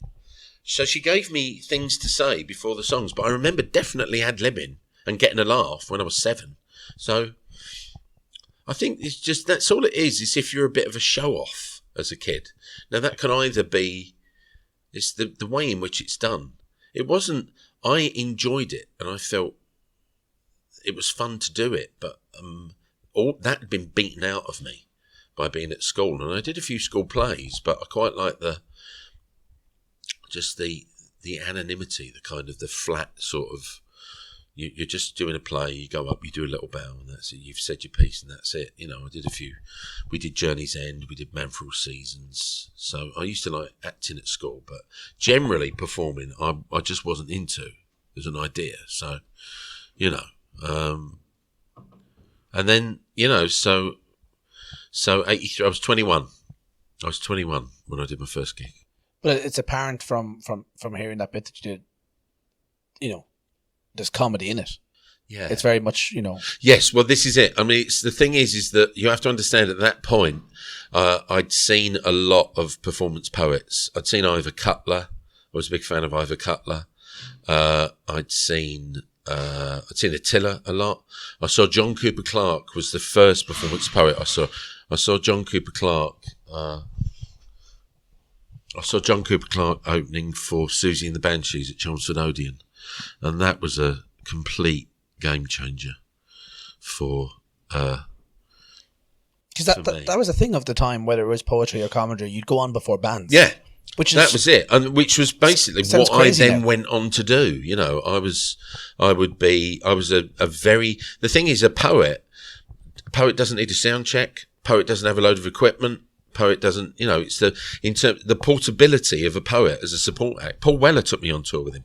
So she gave me things to say before the songs, but I remember definitely ad-libbing and getting a laugh when I was 7. So I think it's just, that's all it is if you're a bit of a show-off as a kid. Now that can either be, it's the way in which it's done. It wasn't, I enjoyed it and I felt it was fun to do it, but all that had been beaten out of me by being at school. And I did a few school plays, but I quite like the anonymity, the kind of the flat sort of, you're just doing a play, you go up, you do a little bow, and that's it. You've said your piece, and that's it. I did a few. We did Journey's End, we did Man for All Seasons. So I used to like acting at school, but generally performing, I just wasn't into as an idea. So, and then so 83. I was 21. I was 21 when I did my first gig. But it's apparent from hearing that bit that you did, there's comedy in it. Yeah. It's very much, Yes, well, this is it. I mean, the thing is that you have to understand at that point, I'd seen a lot of performance poets. I'd seen Ivor Cutler. I was a big fan of Ivor Cutler. I'd seen Attila a lot. I saw John Cooper Clarke was the first performance poet I saw. I saw John Cooper Clarke opening for Susie and the Banshees at Chelmsford Odeon. And that was a complete game changer for because that was a thing of the time, whether it was poetry or comedy, you'd go on before bands. Yeah. That was it. And which was basically what I then went on to do. The thing is, a poet doesn't need a sound check. Poet doesn't have a load of equipment. Poet doesn't, it's the portability of a poet as a support act. Paul Weller took me on tour with him.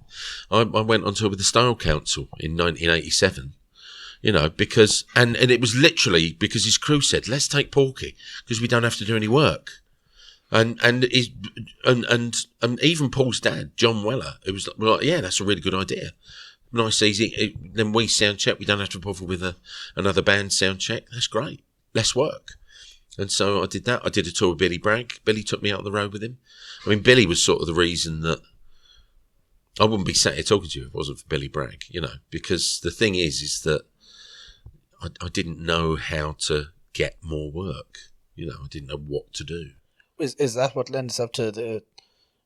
I went on tour with the Style Council in 1987, because, and it was literally because his crew said, let's take Porky because we don't have to do any work. And even Paul's dad, John Weller, it was like, yeah, that's a really good idea. Nice, easy. Then we sound check. We don't have to bother with another band sound check. That's great. Less work. And so I did that. I did a tour with Billy Bragg. Billy took me out on the road with him. I mean, Billy was sort of the reason that I wouldn't be sat here talking to you if it wasn't for Billy Bragg, because the thing is that I didn't know how to get more work. I didn't know what to do. Is that what lends up to the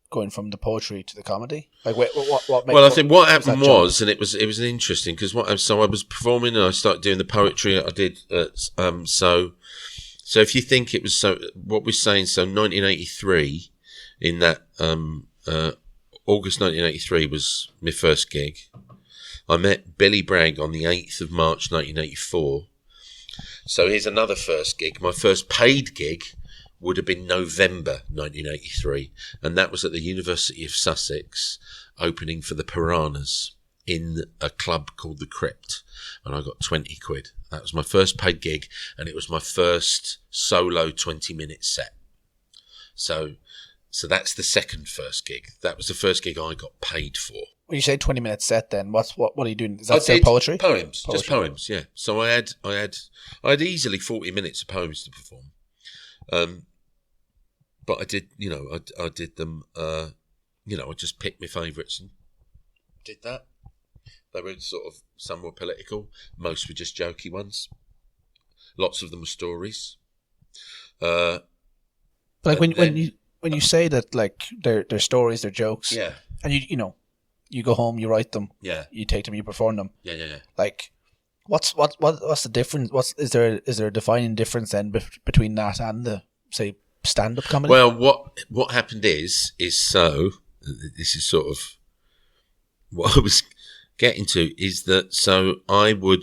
going from the poetry to the comedy? Like, what well, I think what happened was, and it was interesting because so I was performing and I started doing the poetry. I did So if you think it was what we're saying, 1983, in that August 1983 was my first gig. I met Billy Bragg on the 8th of March 1984. So here's another first gig. My first paid gig would have been November 1983, and that was at the University of Sussex, opening for the Piranhas in a club called the Crypt, and I got 20 quid. That was my first paid gig, and it was my first solo 20-minute set. So that's the second first gig. That was the first gig I got paid for. When you say 20-minute set, then what are you doing? Is that still poetry? Poems, just poems. Yeah. So I had easily 40 minutes of poems to perform, but I did, I did them. I just picked my favourites and did that. They were some were political, most were just jokey ones. Lots of them were stories. But like when you say that, like they're stories, they're jokes. Yeah. And you go home, you write them. Yeah. You take them, you perform them. Yeah. Like, what's the difference? Is there a defining difference then between that and the, say, stand-up comedy? Well, what happened is so this is sort of what I was getting to is that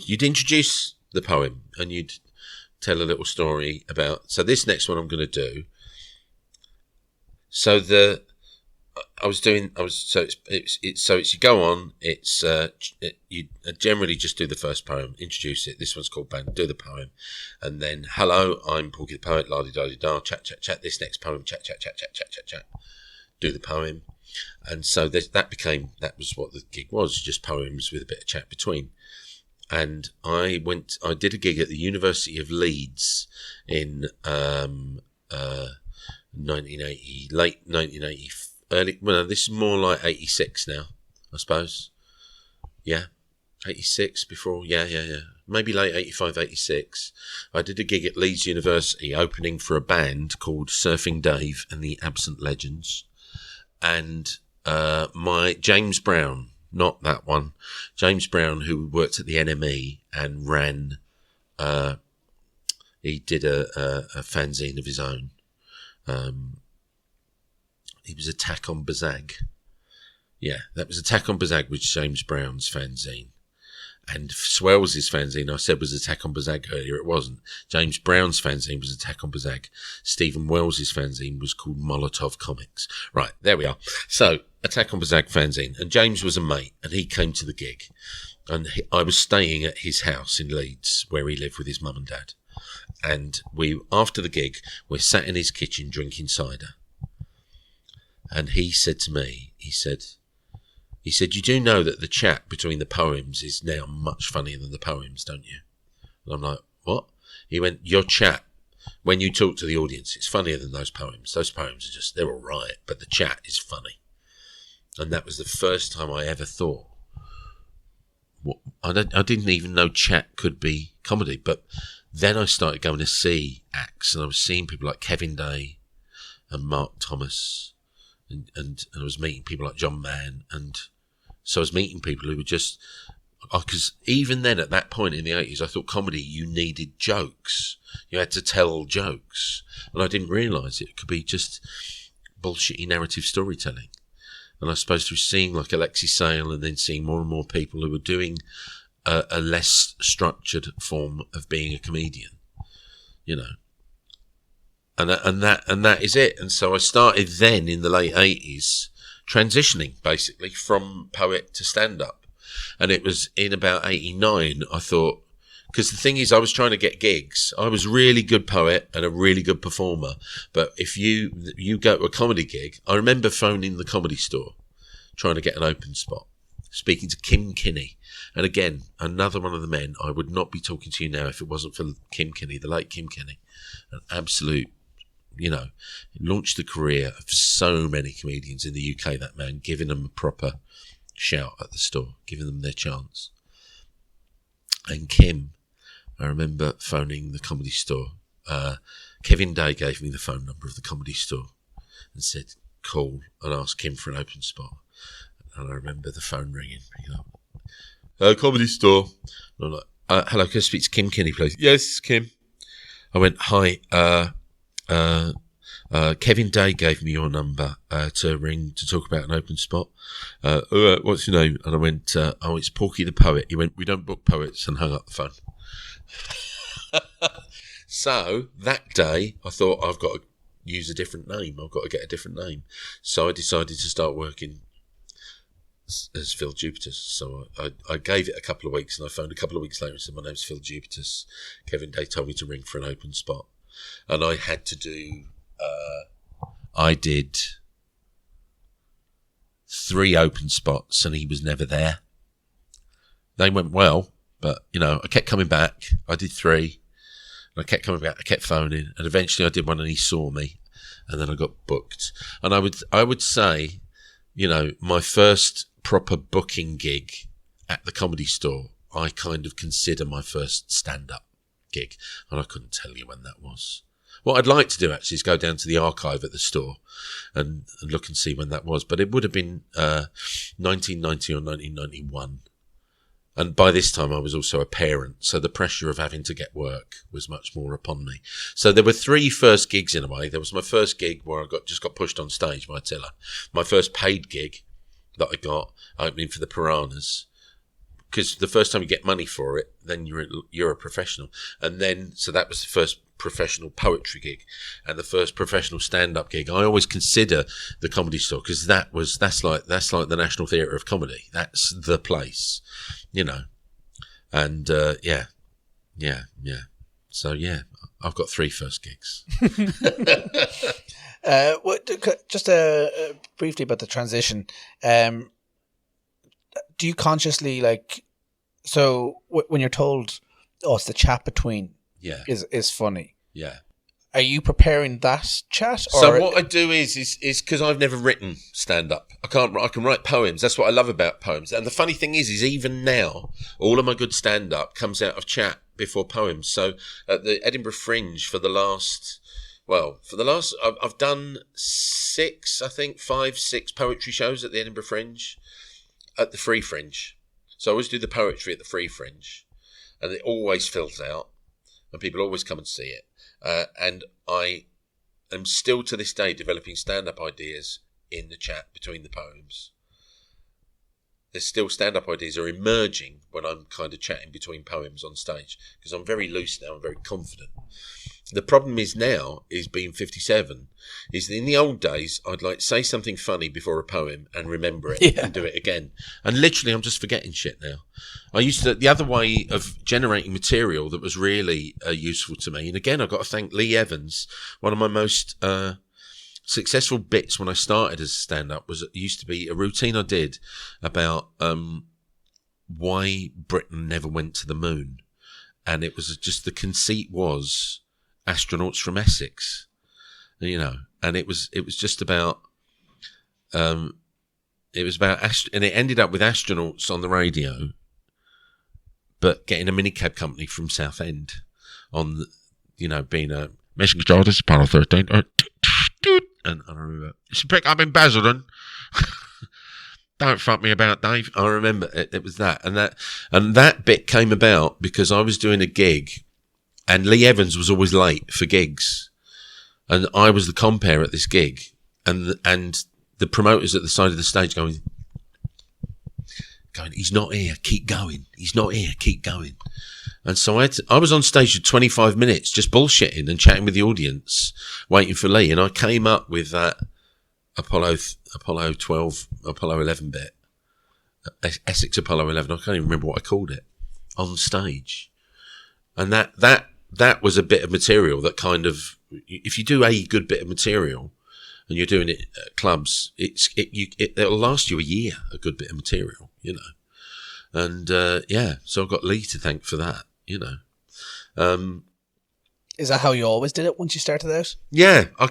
you'd introduce the poem and you'd tell a little story about. So this next one I'm going to do. So it's you go on. You generally just do the first poem, introduce it. This one's called Bang. Do the poem, and then hello, I'm Porky the Poet. La di da di da. Chat chat chat. This next poem. Chat chat chat chat chat chat chat. Do the poem, and so that was what the gig was. Just poems with a bit of chat between. And I did a gig at the University of Leeds in 1980, late 1980, early. Well, this is more like 86 now, I suppose. Yeah, 86 before. Yeah. Maybe late 85, 86. I did a gig at Leeds University opening for a band called Surfing Dave and the Absent Legends. And my James Brown, not that one, James Brown, who worked at the NME and ran, he did a fanzine of his own. He was Attack on Bazag. Yeah, that was Attack on Bazag, which James Brown's fanzine. And Swells' fanzine, I said, was Attack on Bazag earlier. It wasn't. James Brown's fanzine was Attack on Bazag. Stephen Wells' fanzine was called Molotov Comics. Right, there we are. So, Attack on Bazag fanzine. And James was a mate, and he came to the gig. And I was staying at his house in Leeds, where he lived with his mum and dad. And after the gig, we're sat in his kitchen drinking cider. And he said to me, he said, you do know that the chat between the poems is now much funnier than the poems, don't you? And I'm like, what? He went, your chat, when you talk to the audience, it's funnier than those poems. Those poems are just, they're all right, but the chat is funny. And that was the first time I ever thought, I didn't even know chat could be comedy. But then I started going to see acts, and I was seeing people like Kevin Day and Mark Thomas, and I was meeting people like John Mann, and so I was meeting people who were just, because even then at that point in the 80s, I thought comedy, you needed jokes. You had to tell jokes. And I didn't realise it could be just bullshitty narrative storytelling. And I suppose through seeing like Alexis Sale and then seeing more and more people who were doing a less structured form of being a comedian, you know. And that is it. And so I started then in the late 80s transitioning basically from poet to stand-up. And it was in about 89, I thought, because the thing is, I was trying to get gigs. I was a really good poet and a really good performer. But if you go to a comedy gig, I remember phoning the Comedy Store, trying to get an open spot, speaking to Kim Kinney. And again, another one of the men, I would not be talking to you now if it wasn't for Kim Kinney, the late Kim Kinney. An absolute, you know, launched the career of so many comedians in the UK, that man, giving them a proper shout at the store, giving them their chance. And Kim, I remember phoning the Comedy Store. Kevin Day gave me the phone number of the Comedy Store and said, call and ask Kim for an open spot. And I remember the phone ringing up. Comedy Store. And I'm like, hello, can I speak to Kim Kinney, please? Yes, Kim. I went, hi, Kevin Day gave me your number to ring to talk about an open spot. What's your name? And I went, oh, it's Porky the Poet. He went, we don't book poets, and hung up the phone. So that day I thought, I've got to use a different name. I've got to get a different name. So I decided to start working as Phill Jupitus. So I gave it a couple of weeks, and I phoned a couple of weeks later and said, my name's Phill Jupitus. Kevin Day told me to ring for an open spot. And I had to do, I did 3 open spots, and he was never there. They went well, but, you know, I kept coming back. I did 3, and I kept coming back. I kept phoning, and eventually I did one, and he saw me, and then I got booked. And I would say, you know, my first proper booking gig at the Comedy Store, I kind of consider my first stand-up gig, and I couldn't tell you when that was. What I'd like to do actually is go down to the archive at the store and look and see when that was, but it would have been 1990 or 1991. And by this time I was also a parent, so the pressure of having to get work was much more upon me. So there were 3 first gigs in a way. There was my first gig where I just got pushed on stage by Attila. My first paid gig that I got opening for the Piranhas. Because the first time you get money for it, then you're a professional. And then, so that was the first professional poetry gig and the first professional stand-up gig. I always consider the Comedy Store because that's like the National Theatre of Comedy. That's the place, you know. And yeah. So yeah, I've got 3 first gigs. Just briefly about the transition. Do you consciously when you're told, oh, it's the chat between, is funny. Yeah. Are you preparing that chat? So what I do is because I've never written stand up. I can write poems. That's what I love about poems. And the funny thing is even now, all of my good stand up comes out of chat before poems. So at the Edinburgh Fringe I've done 5, 6 poetry shows at the Edinburgh Fringe, at the Free Fringe. So I always do the poetry at the Free Fringe, and it always fills out, and people always come and see it. And I am still to this day developing stand-up ideas in the chat between the poems. There's still stand-up ideas are emerging when I'm kind of chatting between poems on stage, because I'm very loose now, I'm very confident. The problem is now, is being 57, is that in the old days, I'd like say something funny before a poem and remember it and do it again. And literally, I'm just forgetting shit now. I used to, the other way of generating material that was really useful to me, and again, I've got to thank Lee Evans, one of my most successful bits when I started as a stand-up used to be a routine I did about why Britain never went to the moon. And it was just, the conceit was astronauts from Essex, you know, and it was just about, and it ended up with astronauts on the radio, but getting a minicab company from Southend on, you know, being a mission control, this is Apollo 13, and I remember, it's a prick up in Basildon. Don't fuck me about Dave. I remember it was that, and that bit came about because I was doing a gig, and Lee Evans was always late for gigs, and I was the compere at this gig, and the promoters at the side of the stage going, he's not here, keep going. He's not here, keep going. And so I was on stage for 25 minutes just bullshitting and chatting with the audience, waiting for Lee, and I came up with that Apollo 12, Apollo 11 bit, Essex Apollo 11. I can't even remember what I called it on stage. And that was a bit of material that kind of, if you do a good bit of material and you're doing it at clubs, it'll last you a year, a good bit of material, you know. And, so I've got Lee to thank for that, you know. Is that how you always did it once you started out? Yeah, I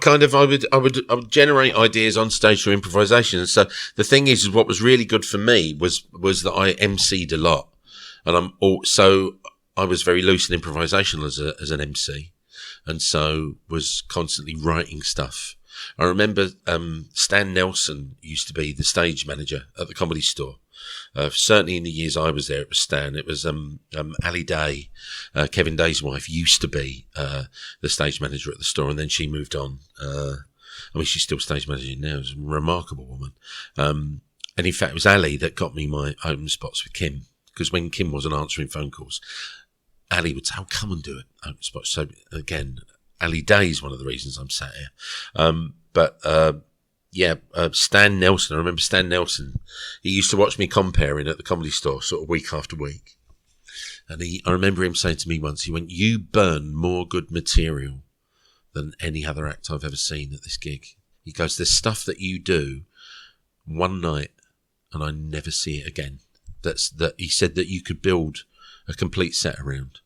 would generate ideas on stage through improvisation. And so the thing is what was really good for me was that I emceed a lot, and I was very loose in improvisation as an MC, and so was constantly writing stuff. I remember Stan Nelson used to be the stage manager at the Comedy Store. Certainly in the years I was there, it was Stan. It was Ali Day, Kevin Day's wife, used to be the stage manager at the store, and then she moved on. I mean, she's still stage managing now. She's a remarkable woman. And in fact, it was Ali that got me my open spots with Kim, because when Kim wasn't answering phone calls, Ali would say, "Oh, come and do it, open spots." So again, Ali Day is one of the reasons I'm sat here. Stan Nelson. I remember Stan Nelson. He used to watch me comparing at the Comedy Store sort of week after week. And I remember him saying to me once, he went, "You burn more good material than any other act I've ever seen at this gig." He goes, "There's stuff that you do one night and I never see it again. That he said that you could build a complete set around."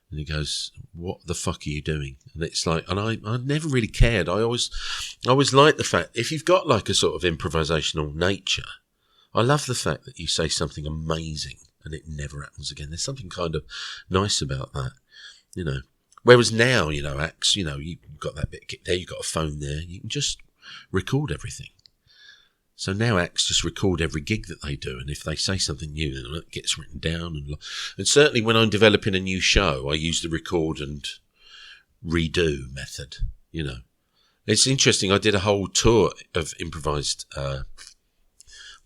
And he goes, "What the fuck are you doing?" And it's like, and I never really cared. I always liked the fact, if you've got like a sort of improvisational nature, I love the fact that you say something amazing and it never happens again. There's something kind of nice about that, you know. Whereas now, you know, acts, you know, you've got that bit there, you've got a phone there, you can just record everything. So now acts just record every gig that they do, and if they say something new, then it gets written down. And certainly when I'm developing a new show, I use the record and redo method. You know, it's interesting. I did a whole tour of improvised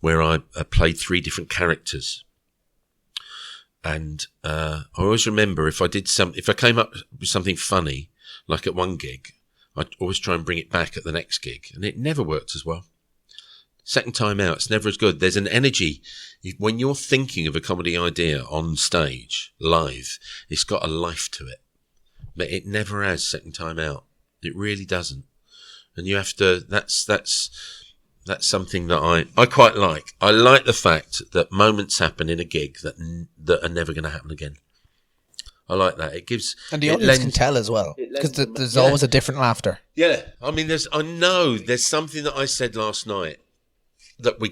where I played 3 different characters, and I always remember if I came up with something funny, like at one gig, I'd always try and bring it back at the next gig, and it never worked as well. Second time out, it's never as good. There's an energy. When you're thinking of a comedy idea on stage, live, it's got a life to it. But it never has second time out. It really doesn't. And you have to, that's something that I quite like. I like the fact that moments happen in a gig that are never going to happen again. I like that. It gives... And the audience can tell as well, because there's always a different laughter. Yeah. I mean, I know there's something that I said last night that we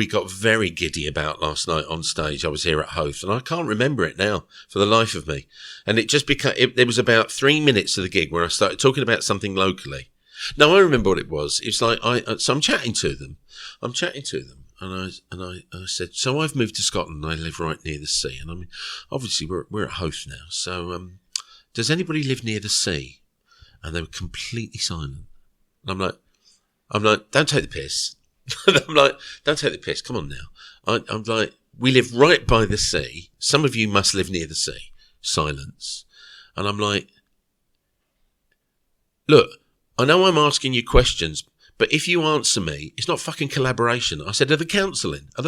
got very giddy about last night on stage. I was here at Hoth, and I can't remember it now for the life of me. And it just became... There was about 3 minutes of the gig where I started talking about something locally. No, I remember what it was. It's like so I'm chatting to them, and I said, so I've moved to Scotland. And I live right near the sea, and I mean, obviously we're at Hoth now. So, does anybody live near the sea? And they were completely silent. And I'm like, don't take the piss. I'm like, don't take the piss. Come on now. I'm like, we live right by the sea. Some of you must live near the sea. Silence. And I'm like, look, I know I'm asking you questions, but if you answer me, it's not fucking collaboration. I said, are the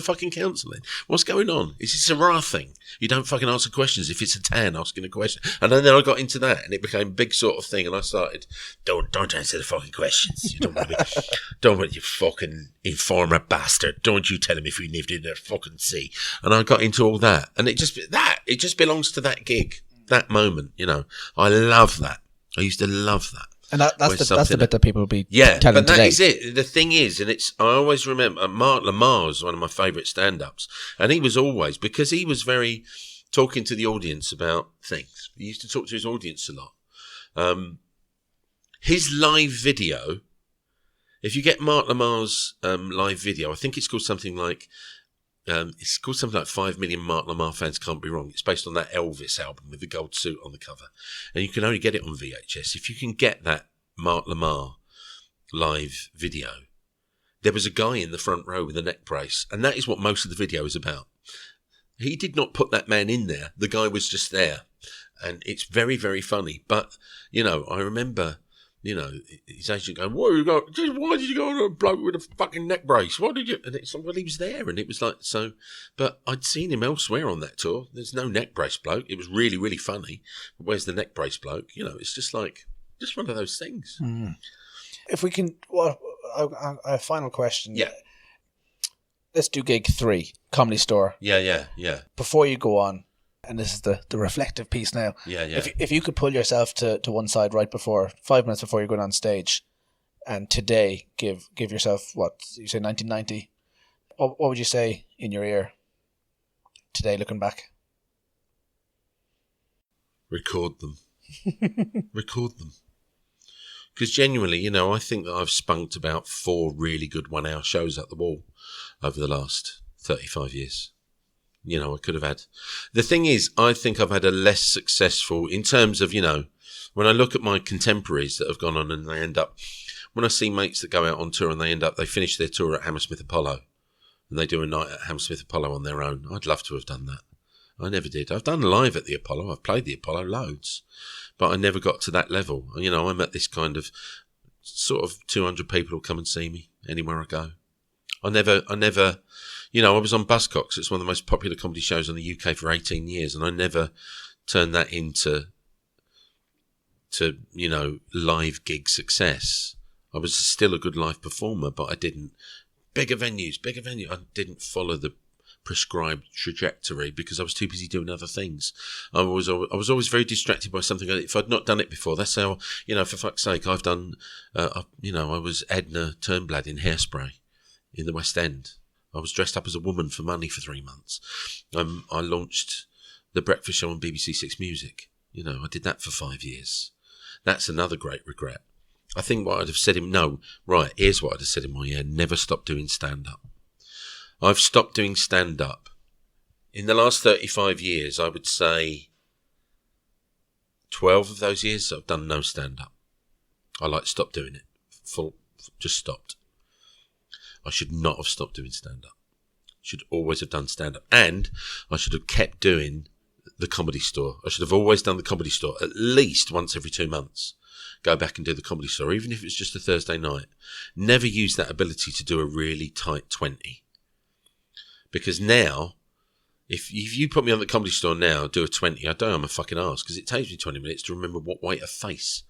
fucking counselling? What's going on? Is this a raw thing? You don't fucking answer questions if it's a tan asking a question. And then I got into that, and it became a big sort of thing, and I started, don't answer the fucking questions. You don't want you fucking informer bastard. Don't you tell him if we lived in the fucking sea. And I got into all that, and it just belongs to that gig, that moment, you know. I love that. I used to love that. And that's the bit that people will be telling today. But that is it. The thing is, and I always remember, Mark Lamar was one of my favourite stand-ups, and he was always, because he was very talking to the audience about things. He used to talk to his audience a lot. His live video, if you get Mark Lamar's live video, I think it's called something like 5 Million Mark Lamar Fans Can't Be Wrong. It's based on that Elvis album with the gold suit on the cover. And you can only get it on VHS. If you can get that Mark Lamar live video, there was a guy in the front row with a neck brace, and that is what most of the video is about. He did not put that man in there. The guy was just there. And it's very, very funny. But, you know, I remember... You know, his agent going, why did you go on a bloke with a fucking neck brace? Why did you? And it's like, well, he was there, and it was like, so. But I'd seen him elsewhere on that tour. There's no neck brace bloke. It was really, really funny. But where's the neck brace bloke? You know, it's just like, just one of those things. Mm. If we can, well, a final question. Yeah. Let's do gig 3, Comedy Store. Yeah. Before you go on, and this is the reflective piece now. Yeah. If you could pull yourself to one side right before, 5 minutes before you're going on stage, and today give yourself, what, you say 1990, what would you say in your ear today looking back? Record them. Record them. Because genuinely, you know, I think that I've spunked about 4 really good 1-hour shows at the wall over the last 35 years. You know, I could have had. The thing is, I think I've had a less successful, in terms of, you know, when I look at my contemporaries that have gone on and they end up, when I see mates that go out on tour and they finish their tour at Hammersmith Apollo and they do a night at Hammersmith Apollo on their own, I'd love to have done that. I never did. I've done live at the Apollo. I've played the Apollo loads, but I never got to that level. You know, I'm at this kind of sort of 200 people will come and see me anywhere I go. I never, you know, I was on Buzzcocks. It's one of the most popular comedy shows in the UK for 18 years. And I never turned that into, you know, live gig success. I was still a good live performer, but I didn't. Bigger venues. I didn't follow the prescribed trajectory because I was too busy doing other things. I was always very distracted by something. If I'd not done it before, that's how, you know, for fuck's sake, I've done, you know, I was Edna Turnblad in Hairspray in the West End. I was dressed up as a woman for money for 3 months. I launched the breakfast show on BBC 6 Music. You know, I did that for 5 years. That's another great regret. I think what I'd have said him, no, right, here's what I'd have said in my ear: never stop doing stand-up. I've stopped doing stand-up. In the last 35 years, I would say 12 of those years I've done no stand-up. I stopped doing it. Just stopped. I should not have stopped doing stand-up. Should always have done stand-up. And I should have kept doing the Comedy Store. I should have always done the Comedy Store at least once every 2 months. Go back and do the Comedy Store, even if it's just a Thursday night. Never use that ability to do a really tight 20. Because now, if you put me on the Comedy Store now, do a 20, I don't know, I'm a fucking arse, because it takes me 20 minutes to remember what way to face.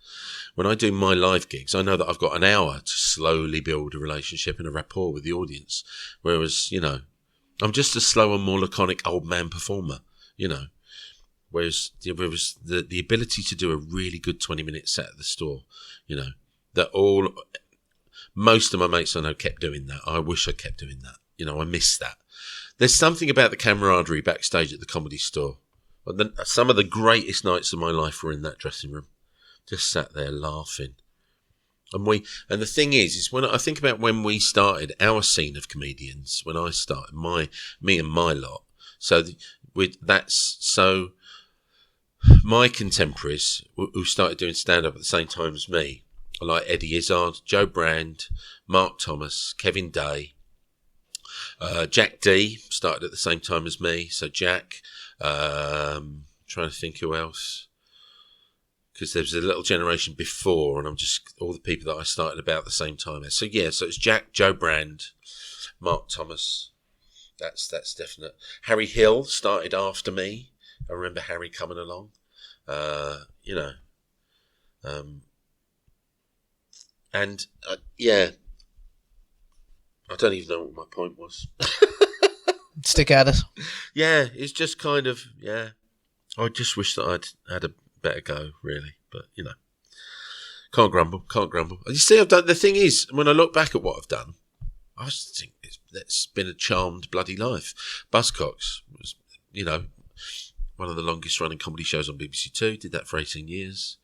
When I do my live gigs, I know that I've got an hour to slowly build a relationship and a rapport with the audience. Whereas, I'm just a slow and more laconic old man performer, Whereas the ability to do a really good 20-minute set at the store, most of my mates I know kept doing that. I wish I kept doing that. I miss that. There's something about the camaraderie backstage at the Comedy Store. Some of the greatest nights of my life were in that dressing room. Just sat there laughing. And the thing is when I think about when we started our scene of comedians, when I started me and my lot. My contemporaries who started doing stand-up at the same time as me, like Eddie Izzard, Joe Brand, Mark Thomas, Kevin Day, Jack D started at the same time as me. So Jack, trying to think who else, because there was a little generation before, and I'm just all the people that I started about at the same time as. So it's Jack, Joe Brand, Mark Thomas. That's definite. Harry Hill started after me. I remember Harry coming along. I don't even know what my point was. Stick at it. Yeah, it's just kind of, I just wish that I'd had a better go, really. But, can't grumble. You see, the thing is, when I look back at what I've done, I just think it's been a charmed bloody life. Buzzcocks was, one of the longest running comedy shows on BBC Two, did that for 18 years.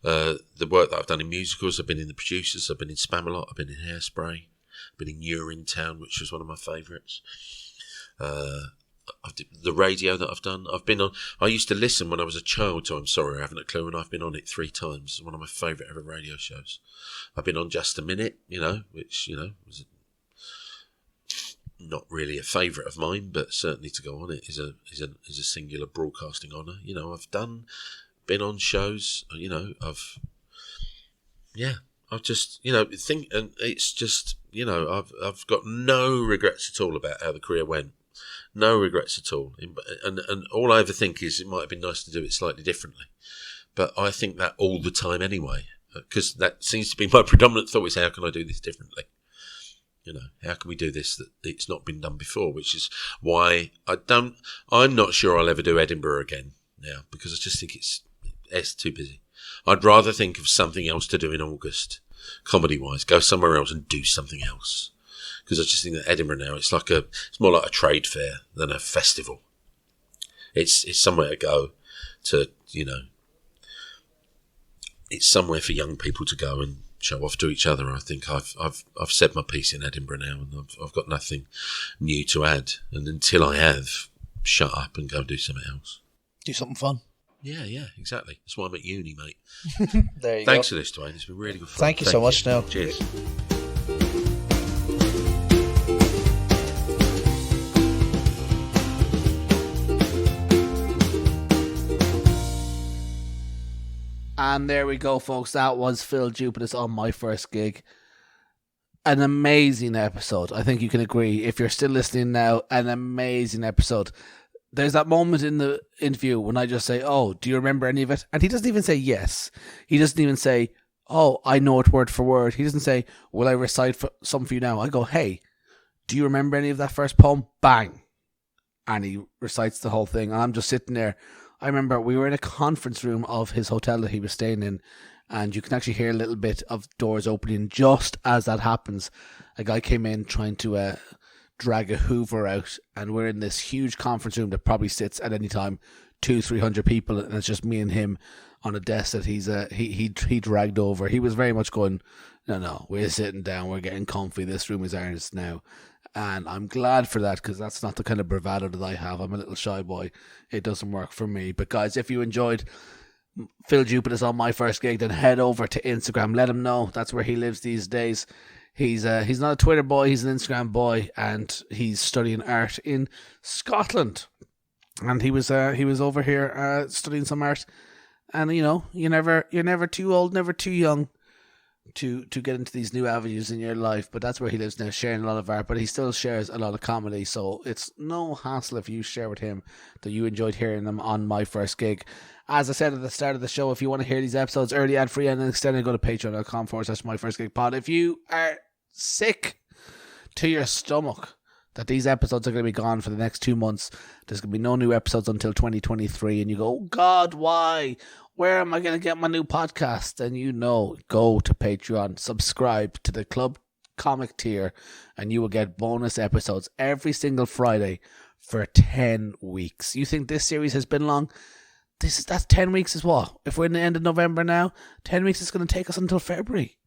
The work that I've done in musicals, I've been in The Producers, I've been in Spamalot, I've been in Hairspray, I've been in Urinetown, which was one of my favourites. The radio that I've done, I used to listen when I was a child to I'm Sorry, I Haven't a Clue, and I've been on it 3 times. It's one of my favourite ever radio shows. I've been on Just a Minute, which, was not really a favourite of mine, but certainly to go on it is a singular broadcasting honour. I've been on shows, I've just, think, and it's just, I've got no regrets at all about how the career went. No regrets at all. And all I ever think is it might have been nice to do it slightly differently. But I think that all the time anyway, because that seems to be my predominant thought is, how can I do this differently? How can we do this that it's not been done before? Which is why I'm not sure I'll ever do Edinburgh again now, because I just think it's too busy. I'd rather think of something else to do in August, comedy-wise. Go somewhere else and do something else. Because I just think that Edinburgh now, it's more like a trade fair than a festival. It's somewhere to go to, it's somewhere for young people to go and show off to each other. I think I've said my piece in Edinburgh now, and I've got nothing new to add. And until I have, shut up and go do something else. Do something fun. Yeah, exactly. That's why I'm at uni, mate. There you go. Thanks for this, Dwayne. It's been really good fun. Thank you so much, Neil. Cheers. And there we go, folks. That was Phill Jupitus on my first gig. An amazing episode. I think you can agree. If you're still listening now, an amazing episode. There's that moment in the interview when I just say, "Oh, do you remember any of it?" And he doesn't even say yes. He doesn't even say, "Oh, I know it word for word." He doesn't say, "Will I recite some for you now?" I go, "Hey, do you remember any of that first poem?" Bang. And he recites the whole thing. And I'm just sitting there. I remember we were in a conference room of his hotel that he was staying in, and you can actually hear a little bit of doors opening just as that happens. A guy came in trying to drag a Hoover out, and we're in this huge conference room that probably sits at any time 200-300 people, and it's just me and him on a desk that he dragged over. He was very much going, no, we're sitting down, we're getting comfy, this room is ours now. And I'm glad for that, because that's not the kind of bravado that I have. I'm a little shy boy. It doesn't work for me. But guys, if you enjoyed Phill Jupitus on My First Gig, then head over to Instagram. Let him know. That's where he lives these days. He's not a Twitter boy, he's an Instagram boy, and he's studying art in Scotland. And he was over here studying some art. And you're never too old, never too young to get into these new avenues in your life. But that's where he lives now, sharing a lot of art, but he still shares a lot of comedy, so it's no hassle if you share with him that you enjoyed hearing them on My First Gig. As I said at the start of the show, if you want to hear these episodes early, ad-free and extended, go to patreon.com/myfirstgigpod. If you are sick to your stomach that these episodes are going to be gone for the next 2 months, there's going to be no new episodes until 2023, and you go, oh God, why? Where am I going to get my new podcast? And go to Patreon, subscribe to the Club Comic tier, and you will get bonus episodes every single Friday for 10 weeks. You think this series has been long? That's 10 weeks is what? If we're in the end of November now, 10 weeks is going to take us until February.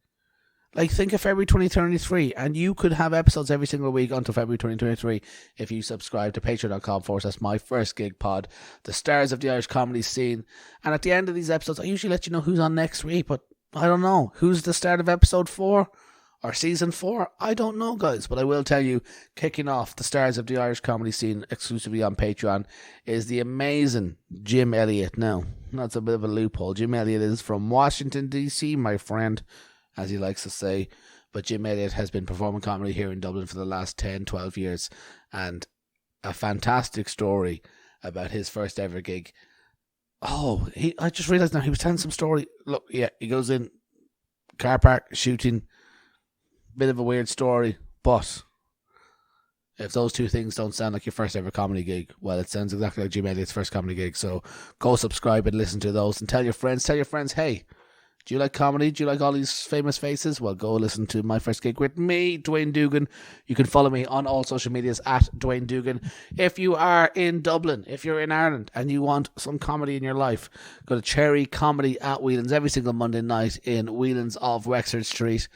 Like, think of February 2023, and you could have episodes every single week until February 2023 if you subscribe to patreon.com/myfirstgigpod, the stars of the Irish comedy scene. And at the end of these episodes, I usually let you know who's on next week, but I don't know. Who's the start of episode 4 or season 4? I don't know, guys, but I will tell you, kicking off the stars of the Irish comedy scene exclusively on Patreon is the amazing Jim Elliott. Now, that's a bit of a loophole. Jim Elliott is from Washington, D.C., my friend, as he likes to say, but Jim Elliott has been performing comedy here in Dublin for the last 10, 12 years, and a fantastic story about his first ever gig. I just realised now, he was telling some story. Look, yeah, he goes in, car park, shooting, bit of a weird story, but if those two things don't sound like your first ever comedy gig, well, it sounds exactly like Jim Elliott's first comedy gig, so go subscribe and listen to those, and tell your friends, hey, do you like comedy? Do you like all these famous faces? Well, go listen to My First Gig with me, Dwayne Dugan. You can follow me on all social medias at Dwayne Dugan. If you are in Dublin, if you're in Ireland and you want some comedy in your life, go to Cherry Comedy at Whelan's every single Monday night in Whelan's off Wexford Street.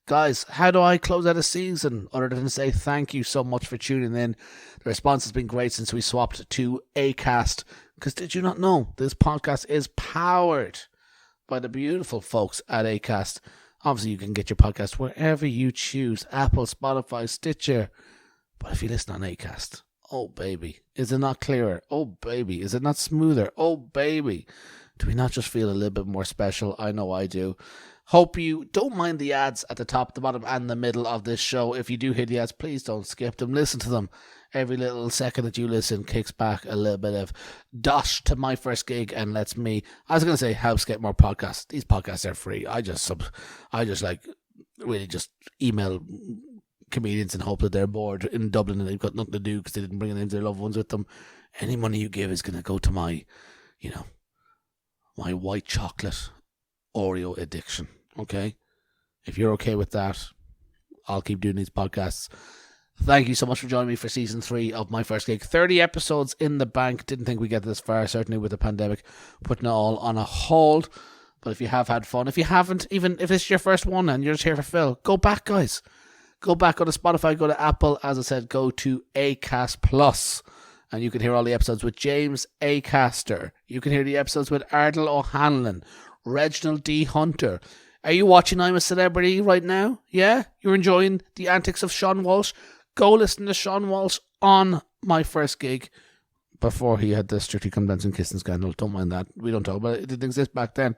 Guys, how do I close out a season other than say thank you so much for tuning in? The response has been great since we swapped to Acast, because did you not know this podcast is powered by the beautiful folks at Acast? Obviously, you can get your podcast wherever you choose, Apple, Spotify, Stitcher. But if you listen on Acast, oh baby, is it not clearer? Oh baby, is it not smoother? Oh baby, do we not just feel a little bit more special? I know I do. Hope you don't mind the ads at the top, the bottom, and the middle of this show. If you do hear the ads, please don't skip them. Listen to them. Every little second that you listen kicks back a little bit of dosh to My First Gig and lets me, I was going to say, helps get more podcasts. These podcasts are free. I just really just email comedians and hope that they're bored in Dublin and they've got nothing to do because they didn't bring any of their loved ones with them. Any money you give is going to go to my white chocolate Oreo addiction. Okay? If you're okay with that, I'll keep doing these podcasts. Thank you so much for joining me for season 3 of My First Gig. 30 episodes in the bank. Didn't think we'd get this far, certainly with the pandemic putting it all on a hold. But if you have had fun, if you haven't, even if this is your first one and you're just here for Phil, go back, guys. Go back, go to Spotify, go to Apple. As I said, go to Acast Plus, and you can hear all the episodes with James Acaster. You can hear the episodes with Ardal O'Hanlon, Reginald D. Hunter. Are you watching I'm a Celebrity right now? Yeah? You're enjoying the antics of Sean Walsh? Go listen to Sean Walsh on My First Gig before he had the Strictly Come Dancing Kissing scandal. Don't mind that. We don't talk about it. It didn't exist back then.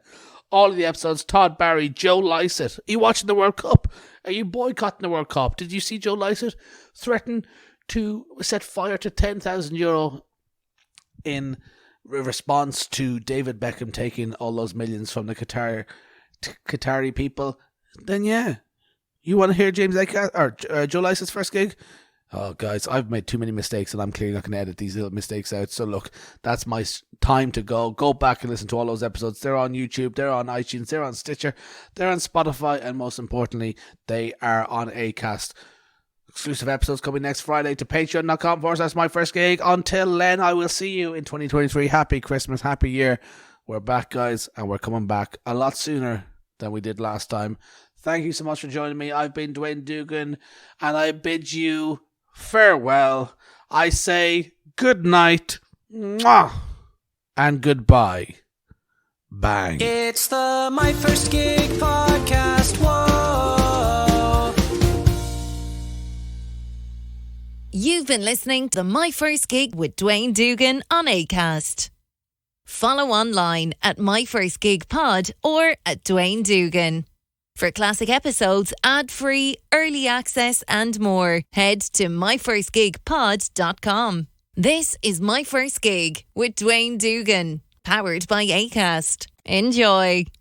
All of the episodes, Todd Barry, Joe Lycett. Are you watching the World Cup? Are you boycotting the World Cup? Did you see Joe Lycett threaten to set fire to €10,000 in response to David Beckham taking all those millions from the Qatari people? Then yeah. You want to hear James Joe Lycett's first gig? Oh, guys, I've made too many mistakes and I'm clearly not going to edit these little mistakes out. So look, that's my time to go. Go back and listen to all those episodes. They're on YouTube, they're on iTunes, they're on Stitcher, they're on Spotify, and most importantly, they are on Acast. Exclusive episodes coming next Friday to patreon.com/myfirstgig. Until then, I will see you in 2023. Happy Christmas, happy year. We're back, guys, and we're coming back a lot sooner than we did last time. Thank you so much for joining me. I've been Dwayne Dugan, and I bid you farewell. I say good night, mwah, and goodbye. Bang. It's the My First Gig podcast. Whoa. You've been listening to My First Gig with Dwayne Dugan on Acast. Follow online at My First Gig Pod or at Dwayne Dugan. For classic episodes, ad-free, early access and more, head to myfirstgigpod.com. This is My First Gig with Dwayne Dugan, powered by Acast. Enjoy.